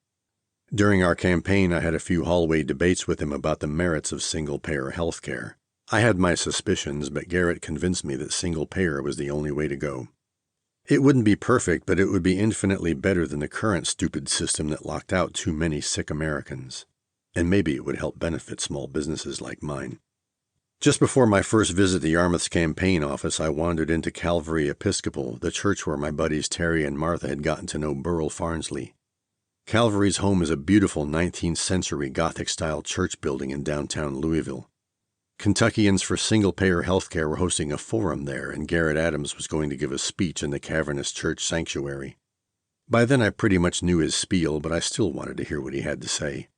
Speaker 1: During our campaign, I had a few hallway debates with him about the merits of single-payer health care. I had my suspicions, but Garrett convinced me that single-payer was the only way to go. It wouldn't be perfect, but it would be infinitely better than the current stupid system that locked out too many sick Americans. And maybe it would help benefit small businesses like mine. Just before my first visit to Yarmouth's campaign office, I wandered into Calvary Episcopal, the church where my buddies Terry and Martha had gotten to know Burl Farnsley. Calvary's home is a beautiful 19th century Gothic-style church building in downtown Louisville. Kentuckians for Single-Payer Healthcare were hosting a forum there, and Garrett Adams was going to give a speech in the cavernous church sanctuary. By then I pretty much knew his spiel, but I still wanted to hear what he had to say.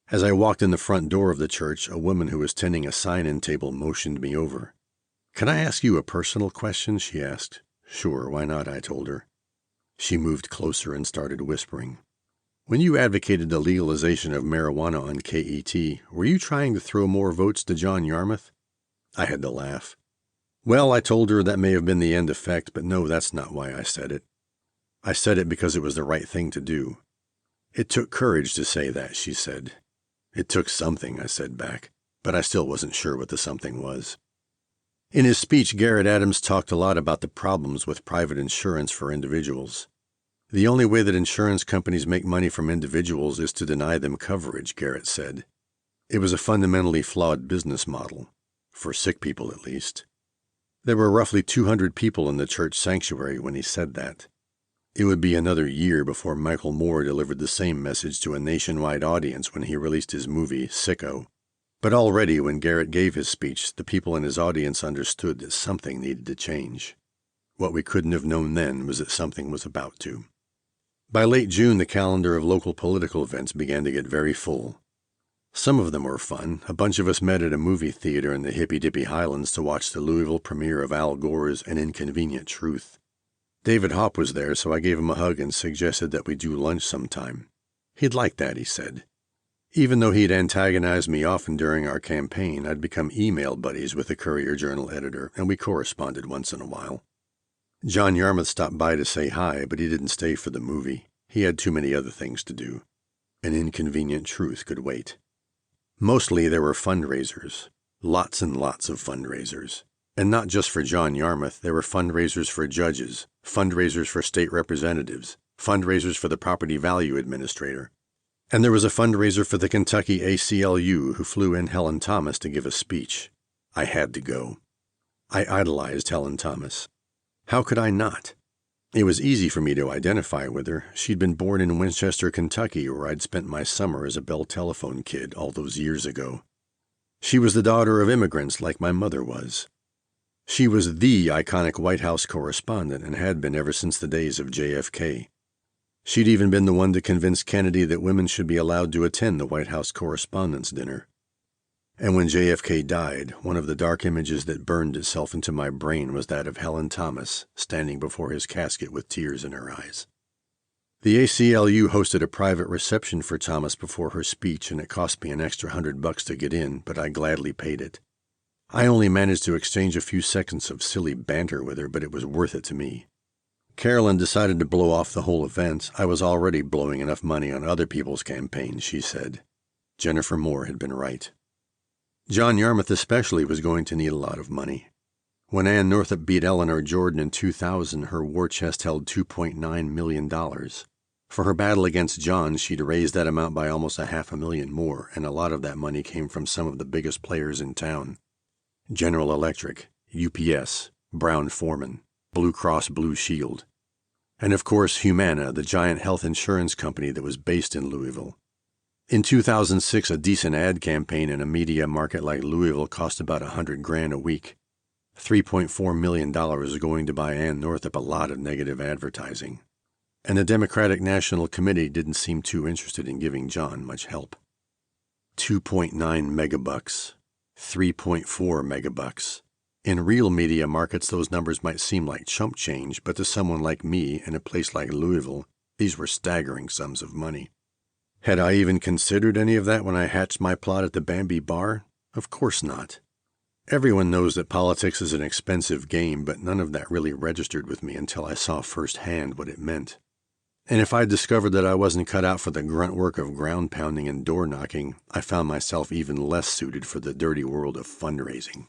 Speaker 1: As I walked in the front door of the church, a woman who was tending a sign-in table motioned me over. "Can I ask you a personal question?" she asked. "Sure, why not?" I told her. She moved closer and started whispering. "When you advocated the legalization of marijuana on KET, were you trying to throw more votes to John Yarmouth?" I had to laugh. "Well," I told her, "that may have been the end effect, but no, that's not why I said it. I said it because it was the right thing to do." "It took courage to say that," she said. "It took something," I said back, but I still wasn't sure what the something was. In his speech, Garrett Adams talked a lot about the problems with private insurance for individuals. "The only way that insurance companies make money from individuals is to deny them coverage," Garrett said. It was a fundamentally flawed business model, for sick people at least. There were roughly 200 people in the church sanctuary when he said that. It would be another year before Michael Moore delivered the same message to a nationwide audience when he released his movie, Sicko. But already when Garrett gave his speech, the people in his audience understood that something needed to change. What we couldn't have known then was that something was about to. By late June, the calendar of local political events began to get very full. Some of them were fun. A bunch of us met at a movie theater in the hippy-dippy Highlands to watch the Louisville premiere of Al Gore's An Inconvenient Truth. David Hopp was there, so I gave him a hug and suggested that we do lunch sometime. He'd like that, he said. Even though he'd antagonized me often during our campaign, I'd become email buddies with the Courier-Journal editor, and we corresponded once in a while. John Yarmouth stopped by to say hi, but he didn't stay for the movie. He had too many other things to do. An inconvenient truth could wait. Mostly there were fundraisers. Lots and lots of fundraisers. And not just for John Yarmouth, there were fundraisers for judges, fundraisers for state representatives, fundraisers for the Property Value Administrator. And there was a fundraiser for the Kentucky ACLU who flew in Helen Thomas to give a speech. I had to go. I idolized Helen Thomas. How could I not? It was easy for me to identify with her. She'd been born in Winchester, Kentucky, where I'd spent my summer as a Bell Telephone kid all those years ago. She was the daughter of immigrants like my mother was. She was the iconic White House correspondent and had been ever since the days of JFK. She'd even been the one to convince Kennedy that women should be allowed to attend the White House Correspondents' Dinner. And when JFK died, one of the dark images that burned itself into my brain was that of Helen Thomas standing before his casket with tears in her eyes. The ACLU hosted a private reception for Thomas before her speech, and it cost me an extra $100 to get in, but I gladly paid it. I only managed to exchange a few seconds of silly banter with her, but it was worth it to me. Carolyn decided to blow off the whole event. I was already blowing enough money on other people's campaigns, she said. Jennifer Moore had been right. John Yarmouth especially was going to need a lot of money. When Ann Northup beat Eleanor Jordan in 2000, her war chest held $2.9 million. For her battle against John, she'd raised that amount by almost $500,000 more, and a lot of that money came from some of the biggest players in town. General Electric, UPS, Brown-Forman, Blue Cross Blue Shield. And of course, Humana, the giant health insurance company that was based in Louisville. In 2006, a decent ad campaign in a media market like Louisville cost about $100,000 a week. $3.4 million was going to buy Ann Northup a lot of negative advertising. And the Democratic National Committee didn't seem too interested in giving John much help. 2.9 megabucks, 3.4 megabucks. In real media markets, those numbers might seem like chump change, but to someone like me in a place like Louisville, these were staggering sums of money. Had I even considered any of that when I hatched my plot at the Bambi Bar? Of course not. Everyone knows that politics is an expensive game, but none of that really registered with me until I saw firsthand what it meant. And if I discovered that I wasn't cut out for the grunt work of ground pounding and door knocking, I found myself even less suited for the dirty world of fundraising.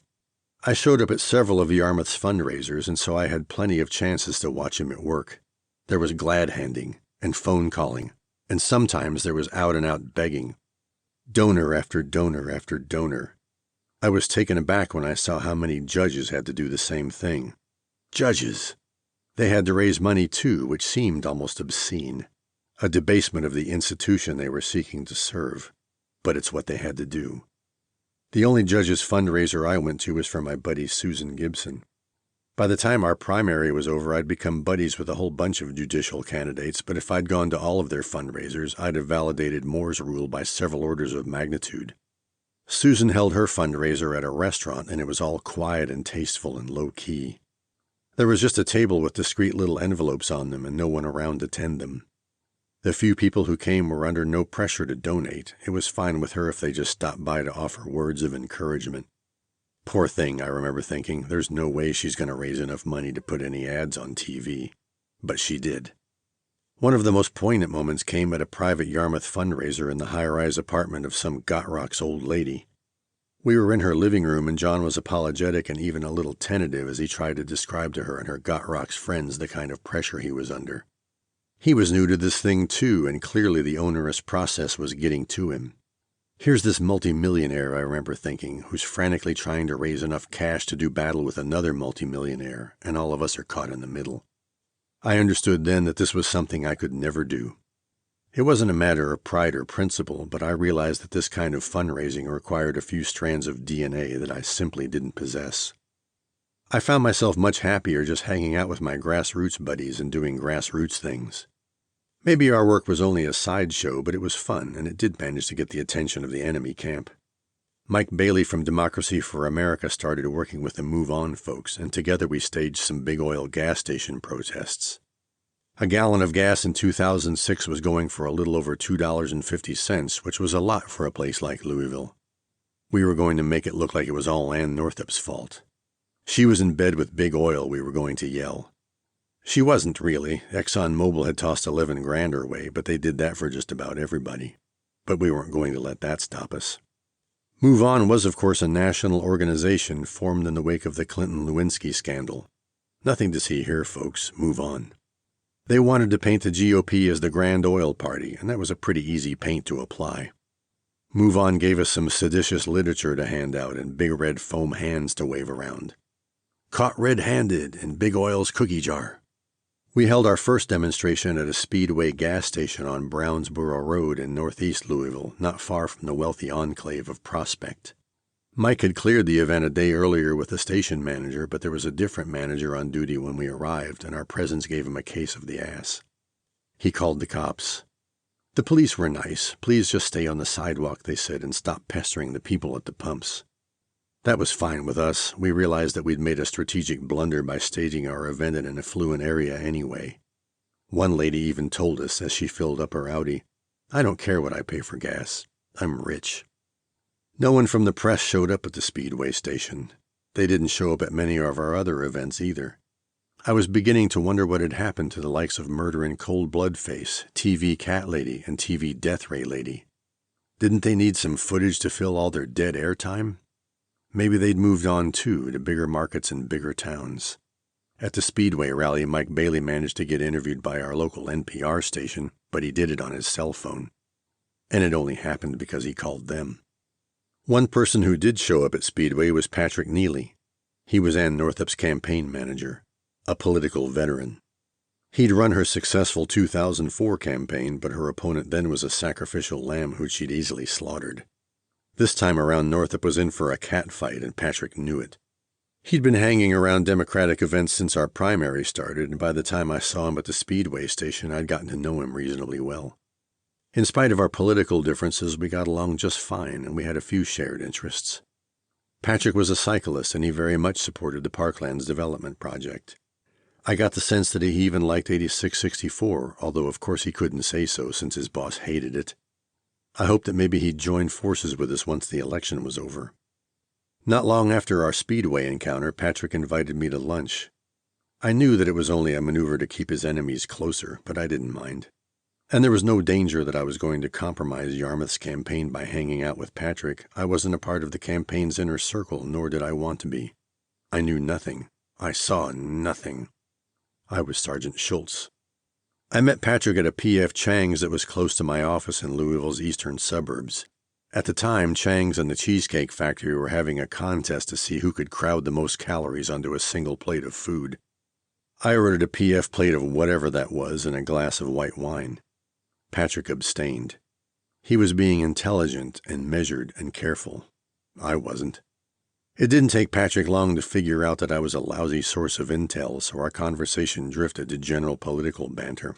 Speaker 1: I showed up at several of Yarmouth's fundraisers, and so I had plenty of chances to watch him at work. There was glad handing and phone calling, and sometimes there was out-and-out begging. Donor after donor after donor. I was taken aback when I saw how many judges had to do the same thing. Judges! They had to raise money too, which seemed almost obscene. A debasement of the institution they were seeking to serve. But it's what they had to do. The only judge's fundraiser I went to was for my buddy Susan Gibson. By the time our primary was over, I'd become buddies with a whole bunch of judicial candidates, but if I'd gone to all of their fundraisers, I'd have validated Moore's rule by several orders of magnitude. Susan held her fundraiser at a restaurant, and it was all quiet and tasteful and low-key. There was just a table with discreet little envelopes on them and no one around to tend them. The few people who came were under no pressure to donate. It was fine with her if they just stopped by to offer words of encouragement. Poor thing, I remember thinking, there's no way she's going to raise enough money to put any ads on TV. But she did. One of the most poignant moments came at a private Yarmouth fundraiser in the high-rise apartment of some Gotrock's old lady. We were in her living room, and John was apologetic and even a little tentative as he tried to describe to her and her Gotrock's friends the kind of pressure he was under. He was new to this thing too, and clearly the onerous process was getting to him. Here's this multimillionaire, I remember thinking, who's frantically trying to raise enough cash to do battle with another multimillionaire, and all of us are caught in the middle. I understood then that this was something I could never do. It wasn't a matter of pride or principle, but I realized that this kind of fundraising required a few strands of DNA that I simply didn't possess. I found myself much happier just hanging out with my grassroots buddies and doing grassroots things. Maybe our work was only a sideshow, but it was fun, and it did manage to get the attention of the enemy camp. Mike Bailey from Democracy for America started working with the Move On folks, and together we staged some big oil gas station protests. A gallon of gas in 2006 was going for a little over $2.50, which was a lot for a place like Louisville. We were going to make it look like it was all Ann Northup's fault. She was in bed with Big Oil, we were going to yell. She wasn't really. ExxonMobil had tossed 11 grand her way, but they did that for just about everybody. But we weren't going to let that stop us. Move On was, of course, a national organization formed in the wake of the Clinton-Lewinsky scandal. Nothing to see here, folks. Move on. They wanted to paint the GOP as the Grand Oil Party, and that was a pretty easy paint to apply. Move On gave us some seditious literature to hand out and big red foam hands to wave around. Caught red-handed in Big Oil's cookie jar. We held our first demonstration at a Speedway gas station on Brownsboro Road in northeast Louisville, not far from the wealthy enclave of Prospect. Mike had cleared the event a day earlier with the station manager, but there was a different manager on duty when we arrived, and our presence gave him a case of the ass. He called the cops. The police were nice. Please just stay on the sidewalk, they said, and stop pestering the people at the pumps. That was fine with us. We realized that we'd made a strategic blunder by staging our event in an affluent area anyway. One lady even told us as she filled up her Audi, "I don't care what I pay for gas. I'm rich." No one from the press showed up at the Speedway station. They didn't show up at many of our other events either. I was beginning to wonder what had happened to the likes of Murder in Cold Blood Face, TV Cat Lady, and TV Death Ray Lady. Didn't they need some footage to fill all their dead airtime? Maybe they'd moved on, too, to bigger markets and bigger towns. At the Speedway rally, Mike Bailey managed to get interviewed by our local NPR station, but he did it on his cell phone. And it only happened because he called them. One person who did show up at Speedway was Patrick Neely. He was Ann Northup's campaign manager, a political veteran. He'd run her successful 2004 campaign, but her opponent then was a sacrificial lamb who she'd easily slaughtered. This time around, Northup was in for a catfight, and Patrick knew it. He'd been hanging around Democratic events since our primary started, and by the time I saw him at the Speedway station, I'd gotten to know him reasonably well. In spite of our political differences, we got along just fine, and we had a few shared interests. Patrick was a cyclist, and he very much supported the Parklands Development Project. I got the sense that he even liked 8664, although of course he couldn't say so since his boss hated it. I hoped that maybe he'd join forces with us once the election was over. Not long after our Speedway encounter, Patrick invited me to lunch. I knew that it was only a maneuver to keep his enemies closer, but I didn't mind. And there was no danger that I was going to compromise Yarmouth's campaign by hanging out with Patrick. I wasn't a part of the campaign's inner circle, nor did I want to be. I knew nothing. I saw nothing. I was Sergeant Schultz. I met Patrick at a P.F. Chang's that was close to my office in Louisville's eastern suburbs. At the time, Chang's and the Cheesecake Factory were having a contest to see who could crowd the most calories onto a single plate of food. I ordered a P.F. plate of whatever that was and a glass of white wine. Patrick abstained. He was being intelligent and measured and careful. I wasn't. It didn't take Patrick long to figure out that I was a lousy source of intel, so our conversation drifted to general political banter.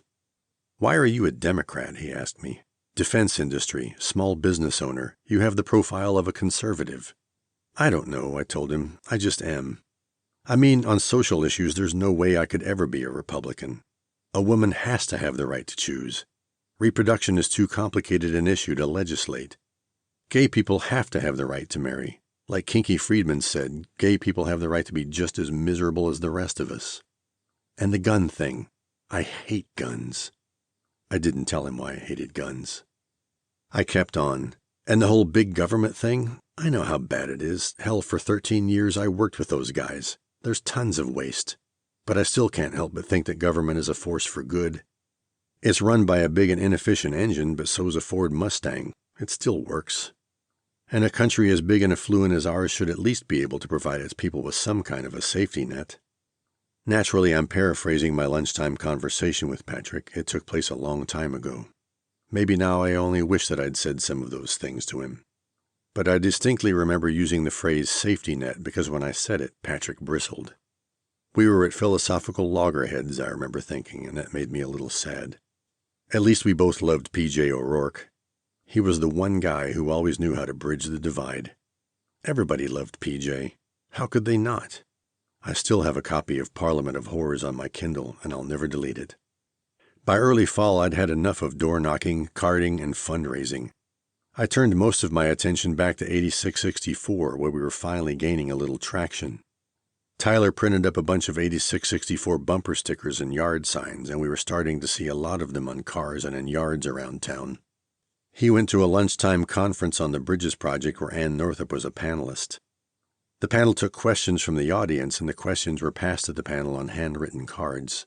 Speaker 1: "Why are you a Democrat?" he asked me. "Defense industry, small business owner. You have the profile of a conservative." "I don't know," I told him. "I just am. I mean, on social issues, there's no way I could ever be a Republican. A woman has to have the right to choose. Reproduction is too complicated an issue to legislate. Gay people have to have the right to marry. Like Kinky Friedman said, gay people have the right to be just as miserable as the rest of us. And the gun thing. I hate guns." I didn't tell him why I hated guns. I kept on. "And the whole big government thing? I know how bad it is. Hell, for 13 years I worked with those guys. There's tons of waste. But I still can't help but think that government is a force for good. It's run by a big and inefficient engine, but so's a Ford Mustang. It still works. And a country as big and affluent as ours should at least be able to provide its people with some kind of a safety net." Naturally, I'm paraphrasing my lunchtime conversation with Patrick. It took place a long time ago. Maybe now I only wish that I'd said some of those things to him. But I distinctly remember using the phrase safety net because when I said it, Patrick bristled. We were at philosophical loggerheads, I remember thinking, and that made me a little sad. At least we both loved P.J. O'Rourke. He was the one guy who always knew how to bridge the divide. Everybody loved P.J. How could they not? I still have a copy of Parliament of Horrors on my Kindle, and I'll never delete it. By early fall, I'd had enough of door-knocking, carding, and fundraising. I turned most of my attention back to 8664, where we were finally gaining a little traction. Tyler printed up a bunch of 8664 bumper stickers and yard signs, and we were starting to see a lot of them on cars and in yards around town. He went to a lunchtime conference on the Bridges Project where Ann Northup was a panelist. The panel took questions from the audience, and the questions were passed to the panel on handwritten cards.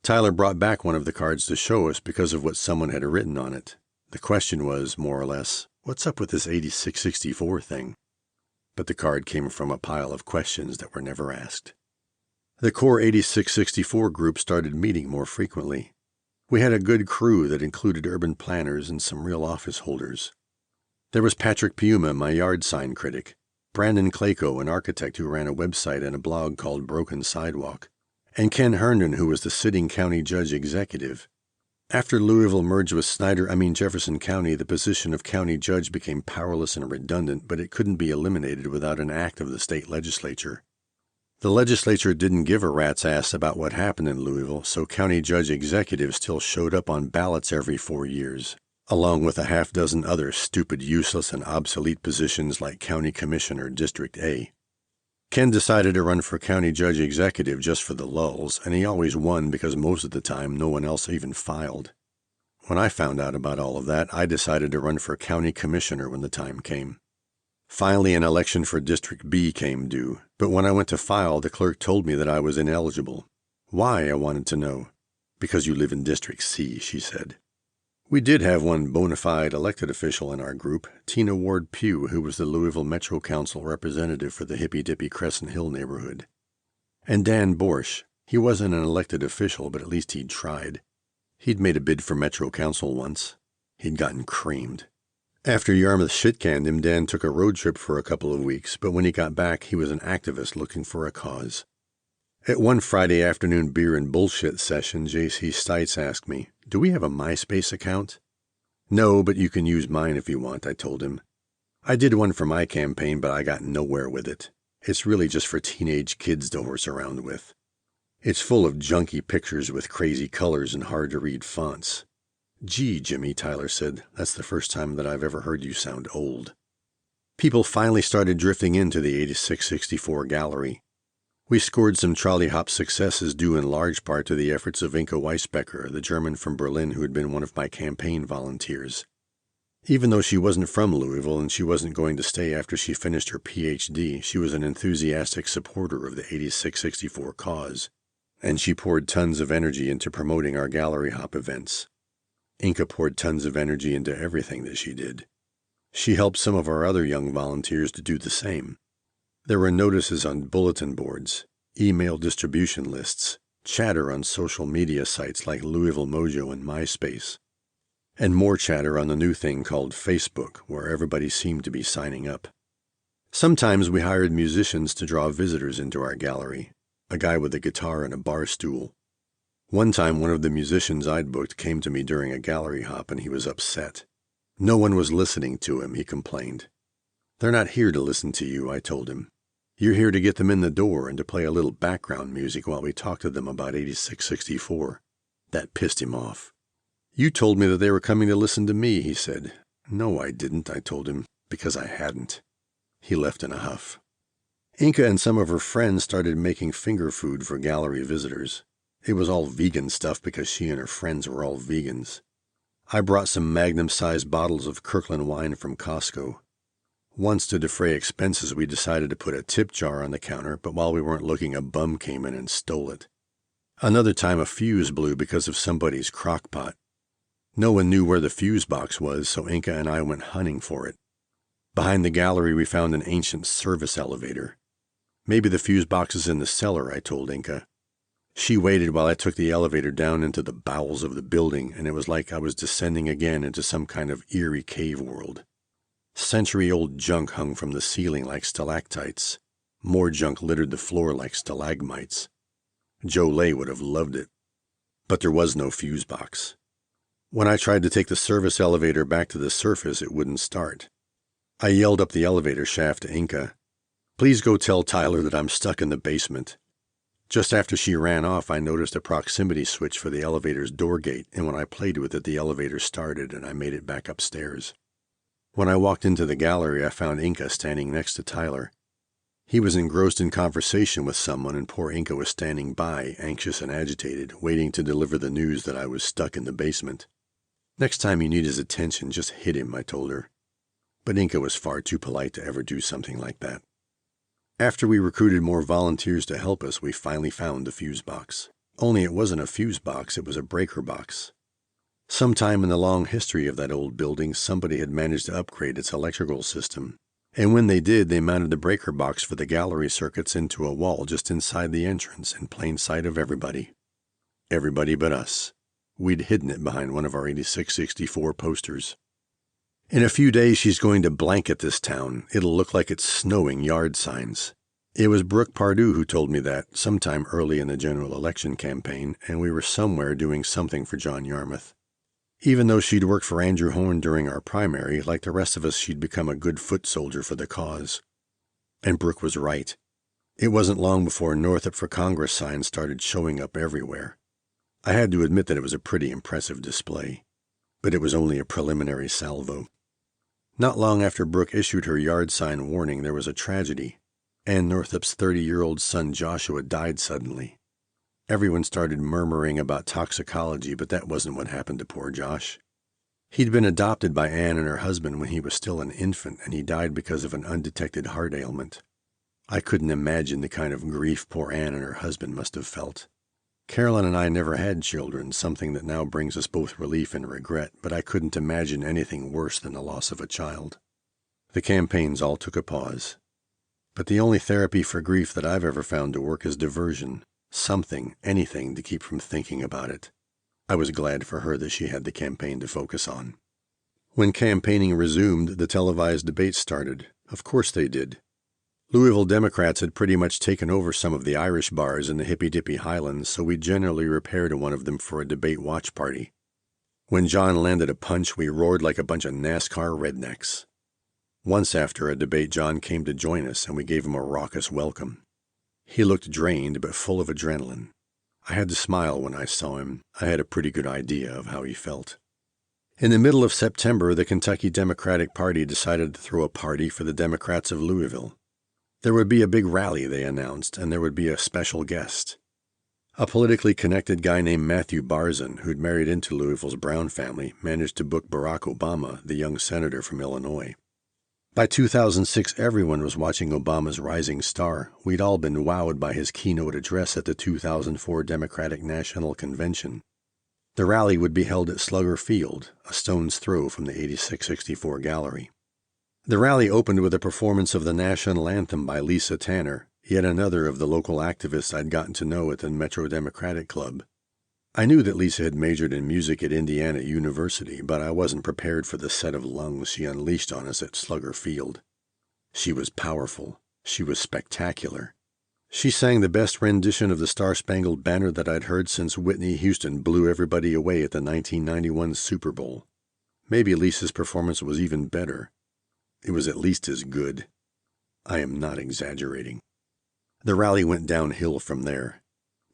Speaker 1: Tyler brought back one of the cards to show us because of what someone had written on it. The question was, more or less, what's up with this 8664 thing? But the card came from a pile of questions that were never asked. The core 8664 group started meeting more frequently. We had a good crew that included urban planners and some real office holders. There was Patrick Piuma, my yard sign critic, Brandon Clayco, an architect who ran a website and a blog called Broken Sidewalk, and Ken Herndon, who was the sitting county judge executive. After Louisville merged with Jefferson County, the position of county judge became powerless and redundant, but it couldn't be eliminated without an act of the state legislature. The legislature didn't give a rat's ass about what happened in Louisville, so county judge executives still showed up on ballots every 4 years, along with a half dozen other stupid, useless, and obsolete positions like county commissioner District A. Ken decided to run for county judge executive just for the lulz, and he always won because most of the time no one else even filed. When I found out about all of that, I decided to run for county commissioner when the time came. Finally, an election for District B came due, but when I went to file, the clerk told me that I was ineligible. Why, I wanted to know. Because you live in District C, she said. We did have one bona fide elected official in our group, Tina Ward Pugh, who was the Louisville Metro Council representative for the hippy-dippy Crescent Hill neighborhood. And Dan Borsch. He wasn't an elected official, but at least he'd tried. He'd made a bid for Metro Council once. He'd gotten creamed. After Yarmouth shit-canned him, Dan took a road trip for a couple of weeks, but when he got back, he was an activist looking for a cause. At one Friday afternoon beer and bullshit session, J.C. Stites asked me, "Do we have a MySpace account?" "No, but you can use mine if you want," I told him. I did one for my campaign, but I got nowhere with it. It's really just for teenage kids to horse around with. It's full of junky pictures with crazy colors and hard-to-read fonts. "Gee, Jimmy," Tyler said, "that's the first time that I've ever heard you sound old." People finally started drifting into the 8664 gallery. We scored some trolley hop successes due in large part to the efforts of Inka Weisbecker, the German from Berlin who had been one of my campaign volunteers. Even though she wasn't from Louisville and she wasn't going to stay after she finished her Ph.D., she was an enthusiastic supporter of the 8664 cause, and she poured tons of energy into promoting our gallery hop events. Inka poured tons of energy into everything that she did. She helped some of our other young volunteers to do the same. There were notices on bulletin boards, email distribution lists, chatter on social media sites like Louisville Mojo and MySpace, and more chatter on the new thing called Facebook, where everybody seemed to be signing up. Sometimes we hired musicians to draw visitors into our gallery, a guy with a guitar and a bar stool. One time one of the musicians I'd booked came to me during a gallery hop and he was upset. No one was listening to him, he complained. "They're not here to listen to you," I told him. "You're here to get them in the door and to play a little background music while we talk to them about 8664. That pissed him off. "You told me that they were coming to listen to me," he said. "No, I didn't," I told him, because I hadn't. He left in a huff. Inka and some of her friends started making finger food for gallery visitors. It was all vegan stuff because she and her friends were all vegans. I brought some magnum-sized bottles of Kirkland wine from Costco. Once, to defray expenses, we decided to put a tip jar on the counter, but while we weren't looking, a bum came in and stole it. Another time a fuse blew because of somebody's crock pot. No one knew where the fuse box was, so Inka and I went hunting for it. Behind the gallery we found an ancient service elevator. "Maybe the fuse box is in the cellar," I told Inka. She waited while I took the elevator down into the bowels of the building, and it was like I was descending again into some kind of eerie cave world. Century-old junk hung from the ceiling like stalactites. More junk littered the floor like stalagmites. Joe Lay would have loved it. But there was no fuse box. When I tried to take the service elevator back to the surface, it wouldn't start. I yelled up the elevator shaft to Inka, "Please go tell Tyler that I'm stuck in the basement." Just after she ran off, I noticed a proximity switch for the elevator's door gate, and when I played with it, the elevator started and I made it back upstairs. When I walked into the gallery, I found Inka standing next to Tyler. He was engrossed in conversation with someone, and poor Inca was standing by, anxious and agitated, waiting to deliver the news that I was stuck in the basement. Next time you need his attention, just hit him, I told her. But Inca was far too polite to ever do something like that. After we recruited more volunteers to help us, we finally found the fuse box. Only it wasn't a fuse box, it was a breaker box. Sometime in the long history of that old building, somebody had managed to upgrade its electrical system. And when they did, they mounted the breaker box for the gallery circuits into a wall just inside the entrance, in plain sight of everybody. Everybody but us. We'd hidden it behind one of our 8664 posters. In a few days, she's going to blanket this town. It'll look like it's snowing yard signs. It was Brooke Pardue who told me that sometime early in the general election campaign, and we were somewhere doing something for John Yarmouth. Even though she'd worked for Andrew Horn during our primary, like the rest of us, she'd become a good foot soldier for the cause. And Brooke was right. It wasn't long before Northup for Congress signs started showing up everywhere. I had to admit that it was a pretty impressive display, but it was only a preliminary salvo. Not long after Brooke issued her yard sign warning, there was a tragedy. Ann Northup's 30-year-old son Joshua died suddenly. Everyone started murmuring about toxicology, but that wasn't what happened to poor Josh. He'd been adopted by Ann and her husband when he was still an infant, and he died because of an undetected heart ailment. I couldn't imagine the kind of grief poor Ann and her husband must have felt. Carolyn and I never had children, something that now brings us both relief and regret, but I couldn't imagine anything worse than the loss of a child. The campaigns all took a pause. But the only therapy for grief that I've ever found to work is diversion. Something, anything to keep from thinking about it. I was glad for her that she had the campaign to focus on. When campaigning resumed, the televised debates started. Of course they did. Louisville Democrats had pretty much taken over some of the Irish bars in the hippy-dippy Highlands, so we generally repaired to one of them for a debate watch party. When John landed a punch, we roared like a bunch of NASCAR rednecks. Once after a debate, John came to join us, and we gave him a raucous welcome. He looked drained, but full of adrenaline. I had to smile when I saw him. I had a pretty good idea of how he felt. In the middle of September, the Kentucky Democratic Party decided to throw a party for the Democrats of Louisville. There would be a big rally, they announced, and there would be a special guest. A politically connected guy named Matthew Barzin, who'd married into Louisville's Brown family, managed to book Barack Obama, the young senator from Illinois. By 2006, everyone was watching Obama's rising star. We'd all been wowed by his keynote address at the 2004 Democratic National Convention. The rally would be held at Slugger Field, a stone's throw from the 8664 gallery. The rally opened with a performance of the national anthem by Lisa Tanner, yet another of the local activists I'd gotten to know at the Metro Democratic Club. I knew that Lisa had majored in music at Indiana University, but I wasn't prepared for the set of lungs she unleashed on us at Slugger Field. She was powerful. She was spectacular. She sang the best rendition of the Star-Spangled Banner that I'd heard since Whitney Houston blew everybody away at the 1991 Super Bowl. Maybe Lisa's performance was even better. It was at least as good. I am not exaggerating. The rally went downhill from there.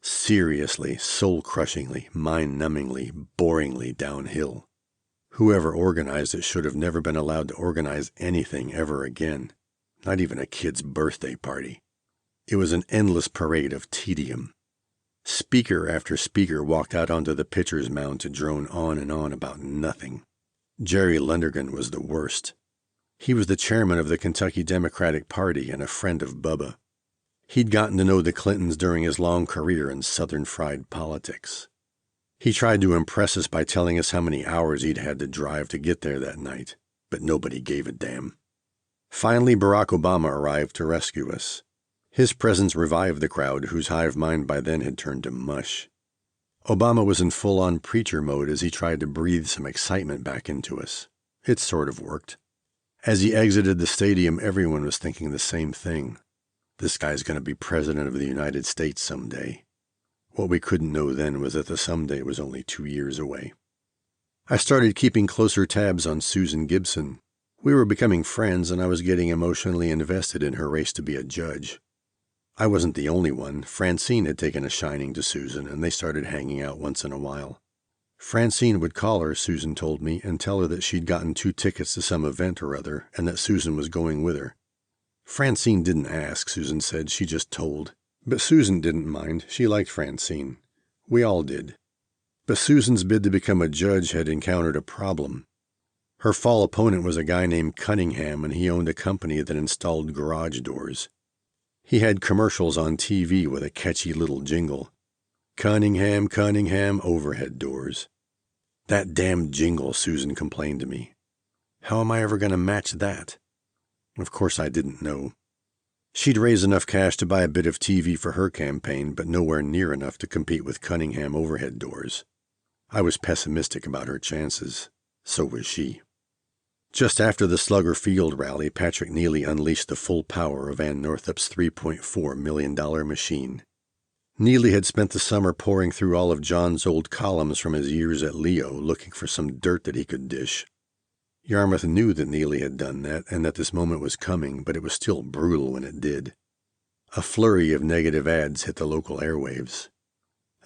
Speaker 1: Seriously, soul-crushingly, mind-numbingly, boringly downhill. Whoever organized it should have never been allowed to organize anything ever again, not even a kid's birthday party. It was an endless parade of tedium. Speaker after speaker walked out onto the pitcher's mound to drone on and on about nothing. Jerry Lundergan was the worst. He was the chairman of the Kentucky Democratic Party and a friend of Bubba. He'd gotten to know the Clintons during his long career in Southern fried politics. He tried to impress us by telling us how many hours he'd had to drive to get there that night, but nobody gave a damn. Finally, Barack Obama arrived to rescue us. His presence revived the crowd, whose hive mind by then had turned to mush. Obama was in full-on preacher mode as he tried to breathe some excitement back into us. It sort of worked. As he exited the stadium, everyone was thinking the same thing. This guy's going to be president of the United States someday. What we couldn't know then was that the someday was only 2 years away. I started keeping closer tabs on Susan Gibson. We were becoming friends, and I was getting emotionally invested in her race to be a judge. I wasn't the only one. Francine had taken a shining to Susan, and they started hanging out once in a while. Francine would call her, Susan told me, and tell her that she'd gotten 2 tickets to some event or other, and that Susan was going with her. Francine didn't ask, Susan said. She just told. But Susan didn't mind. She liked Francine. We all did. But Susan's bid to become a judge had encountered a problem. Her fall opponent was a guy named Cunningham, and he owned a company that installed garage doors. He had commercials on TV with a catchy little jingle. Cunningham, Cunningham, overhead doors. That damn jingle, Susan complained to me. How am I ever going to match that? Of course I didn't know. She'd raised enough cash to buy a bit of TV for her campaign, but nowhere near enough to compete with Cunningham overhead doors. I was pessimistic about her chances. So was she. Just after the Slugger Field rally, Patrick Neely unleashed the full power of Ann Northup's $3.4 million machine. Neely had spent the summer poring through all of John's old columns from his years at Leo, looking for some dirt that he could dish. Yarmouth knew that Neely had done that, and that this moment was coming, but it was still brutal when it did. A flurry of negative ads hit the local airwaves.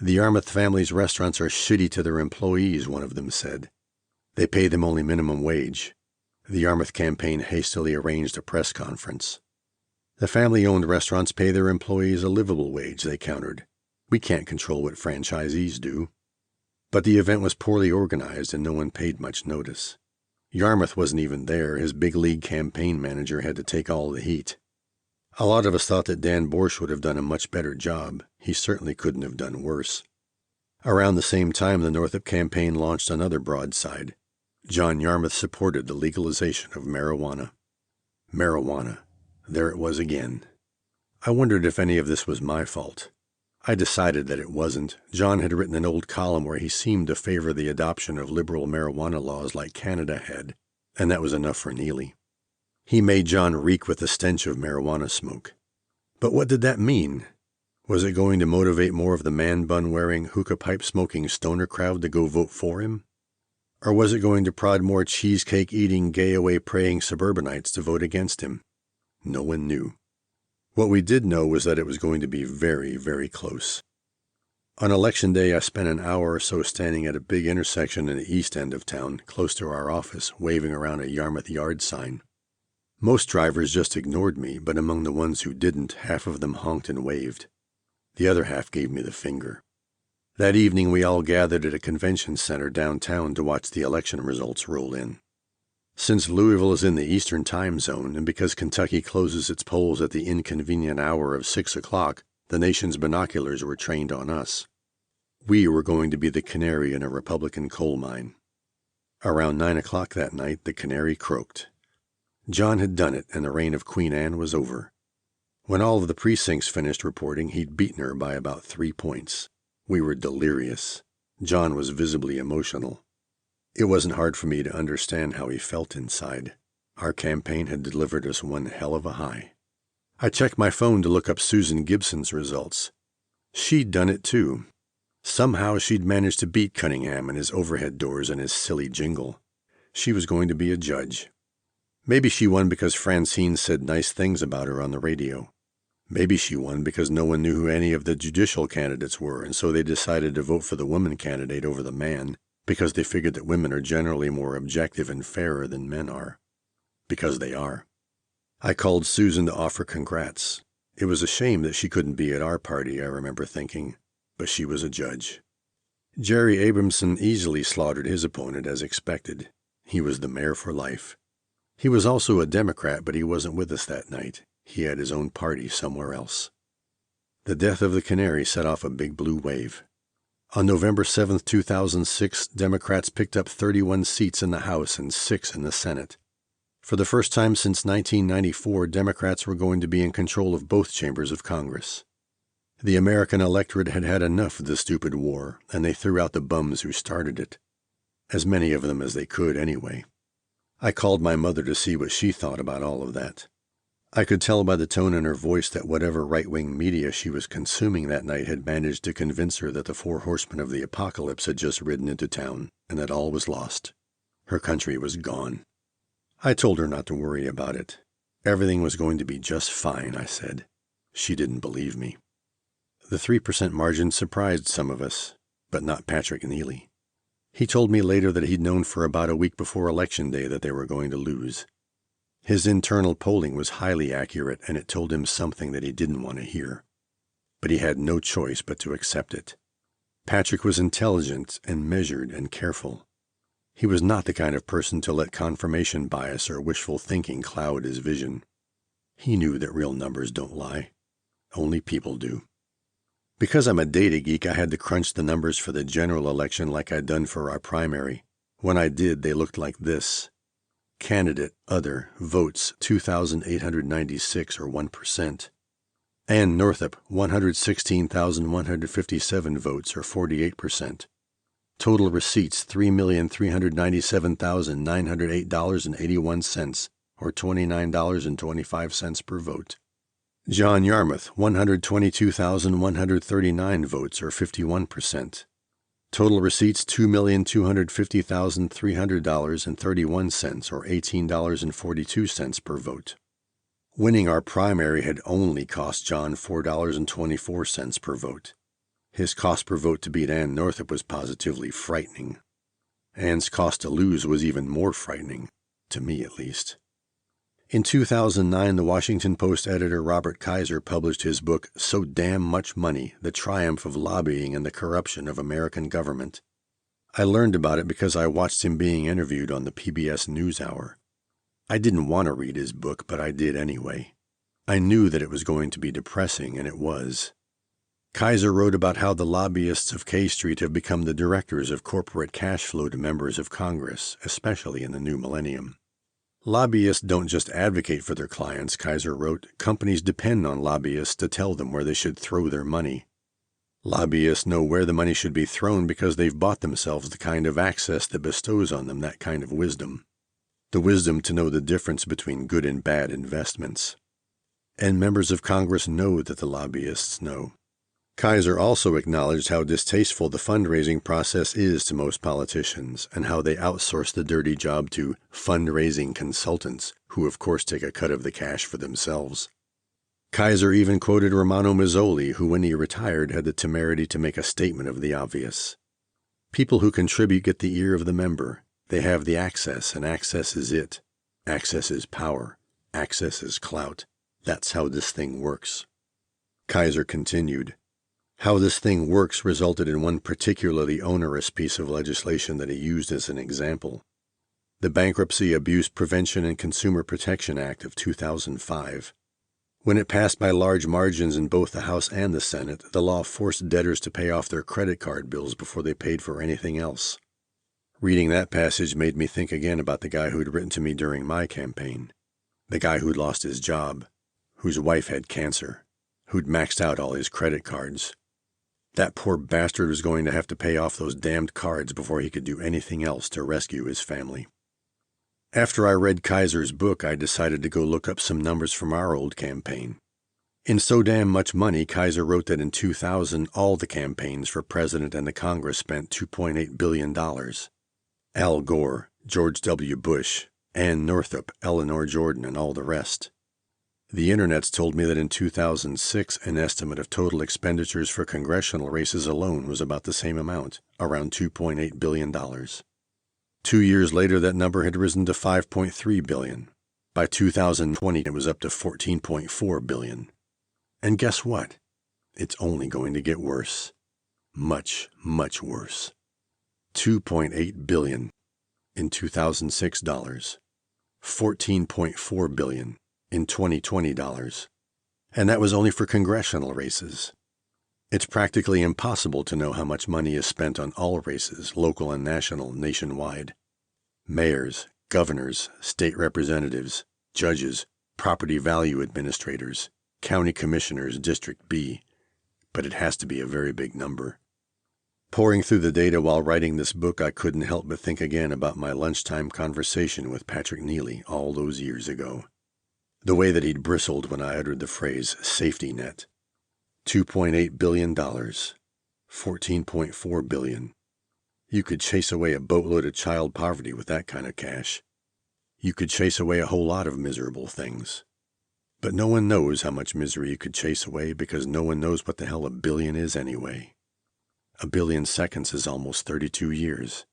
Speaker 1: The Yarmouth family's restaurants are shitty to their employees, one of them said. They pay them only minimum wage. The Yarmouth campaign hastily arranged a press conference. The family-owned restaurants pay their employees a livable wage, they countered. We can't control what franchisees do. But the event was poorly organized and no one paid much notice. Yarmouth wasn't even there. His big league campaign manager had to take all the heat. A lot of us thought that Dan Borsch would have done a much better job. He certainly couldn't have done worse. Around the same time, the Northup campaign launched another broadside. John Yarmouth supported the legalization of marijuana. Marijuana. There it was again. I wondered if any of this was my fault. I decided that it wasn't. John had written an old column where he seemed to favor the adoption of liberal marijuana laws like Canada had, and that was enough for Neely. He made John reek with the stench of marijuana smoke. But what did that mean? Was it going to motivate more of the man-bun-wearing, hookah-pipe-smoking stoner crowd to go vote for him? Or was it going to prod more cheesecake-eating, gay-away-praying suburbanites to vote against him? No one knew. What we did know was that it was going to be very, very close. On Election Day, I spent an hour or so standing at a big intersection in the east end of town, close to our office, waving around a Yarmouth yard sign. Most drivers just ignored me, but among the ones who didn't, half of them honked and waved. The other half gave me the finger. That evening, we all gathered at a convention center downtown to watch the election results roll in. Since Louisville is in the Eastern Time Zone, and because Kentucky closes its polls at the inconvenient hour of 6 o'clock, the nation's binoculars were trained on us. We were going to be the canary in a Republican coal mine. Around 9 o'clock that night, the canary croaked. John had done it, and the reign of Queen Anne was over. When all of the precincts finished reporting, he'd beaten her by about 3 points. We were delirious. John was visibly emotional. It wasn't hard for me to understand how he felt inside. Our campaign had delivered us one hell of a high. I checked my phone to look up Susan Gibson's results. She'd done it too. Somehow she'd managed to beat Cunningham and his overhead doors and his silly jingle. She was going to be a judge. Maybe she won because Francine said nice things about her on the radio. Maybe she won because no one knew who any of the judicial candidates were, and so they decided to vote for the woman candidate over the man, because they figured that women are generally more objective and fairer than men are. Because they are. I called Susan to offer congrats. It was a shame that she couldn't be at our party, I remember thinking, but she was a judge. Jerry Abramson easily slaughtered his opponent as expected. He was the mayor for life. He was also a Democrat, but he wasn't with us that night. He had his own party somewhere else. The death of the canary set off a big blue wave. On November 7, 2006, Democrats picked up 31 seats in the House and 6 in the Senate. For the first time since 1994, Democrats were going to be in control of both chambers of Congress. The American electorate had had enough of the stupid war, and they threw out the bums who started it. As many of them as they could, anyway. I called my mother to see what she thought about all of that. I could tell by the tone in her voice that whatever right-wing media she was consuming that night had managed to convince her that the 4 horsemen of the apocalypse had just ridden into town, and that all was lost. Her country was gone. I told her not to worry about it. Everything was going to be just fine, I said. She didn't believe me. The 3% margin surprised some of us, but not Patrick Neely. He told me later that he'd known for about a week before Election Day that they were going to lose. His internal polling was highly accurate, and it told him something that he didn't want to hear. But he had no choice but to accept it. Patrick was intelligent and measured and careful. He was not the kind of person to let confirmation bias or wishful thinking cloud his vision. He knew that real numbers don't lie. Only people do. Because I'm a data geek, I had to crunch the numbers for the general election like I'd done for our primary. When I did, they looked like this. Candidate, other, votes 2,896 or 1%. Ann Northup, 116,157 votes or 48%. Total receipts $3,397,908.81 or $29.25 per vote. John Yarmouth, 122,139 votes or 51%. Total receipts $2,250,300.31 or $18.42 per vote. Winning our primary had only cost John $4.24 per vote. His cost per vote to beat Ann Northup was positively frightening. Ann's cost to lose was even more frightening, to me at least. In 2009, the Washington Post editor Robert Kaiser published his book, So Damn Much Money, The Triumph of Lobbying and the Corruption of American Government. I learned about it because I watched him being interviewed on the PBS NewsHour. I didn't want to read his book, but I did anyway. I knew that it was going to be depressing, and it was. Kaiser wrote about how the lobbyists of K Street have become the directors of corporate cash flow to members of Congress, especially in the new millennium. Lobbyists don't just advocate for their clients, Kaiser wrote. Companies depend on lobbyists to tell them where they should throw their money. Lobbyists know where the money should be thrown because they've bought themselves the kind of access that bestows on them that kind of wisdom. The wisdom to know the difference between good and bad investments. And members of Congress know that the lobbyists know. Kaiser also acknowledged how distasteful the fundraising process is to most politicians and how they outsource the dirty job to fundraising consultants, who of course take a cut of the cash for themselves. Kaiser even quoted Romano Mazzoli, who when he retired had the temerity to make a statement of the obvious. People who contribute get the ear of the member. They have the access, and access is it. Access is power. Access is clout. That's how this thing works. Kaiser continued. How this thing works resulted in one particularly onerous piece of legislation that he used as an example. The Bankruptcy Abuse Prevention and Consumer Protection Act of 2005. When it passed by large margins in both the House and the Senate, the law forced debtors to pay off their credit card bills before they paid for anything else. Reading that passage made me think again about the guy who'd written to me during my campaign. The guy who'd lost his job, whose wife had cancer, who'd maxed out all his credit cards. That poor bastard was going to have to pay off those damned cards before he could do anything else to rescue his family. After I read Kaiser's book, I decided to go look up some numbers from our old campaign. In So Damn Much Money, Kaiser wrote that in 2000, all the campaigns for president and the Congress spent $2.8 billion. Al Gore, George W. Bush, Ann Northup, Eleanor Jordan, and all the rest. The Internet's told me that in 2006, an estimate of total expenditures for congressional races alone was about the same amount, around $2.8 billion. 2 years later, that number had risen to $5.3 billion. By 2020, it was up to $14.4 billion. And guess what? It's only going to get worse. Much, much worse. $2.8 billion in 2006 dollars. $14.4 billion in 2020 dollars. And that was only for congressional races. It's practically impossible to know how much money is spent on all races, local and national, nationwide. Mayors, governors, state representatives, judges, property value administrators, county commissioners, District B. But it has to be a very big number. Poring through the data while writing this book, I couldn't help but think again about my lunchtime conversation with Patrick Neely all those years ago. The way that he'd bristled when I uttered the phrase safety net. $2.8 billion. $14.4 billion. You could chase away a boatload of child poverty with that kind of cash. You could chase away a whole lot of miserable things. But no one knows how much misery you could chase away because no one knows what the hell a billion is anyway. A billion seconds is almost 32 years.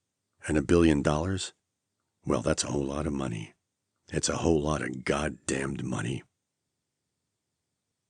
Speaker 1: And $1 billion? Well, that's a whole lot of money. It's a whole lot of goddamned money.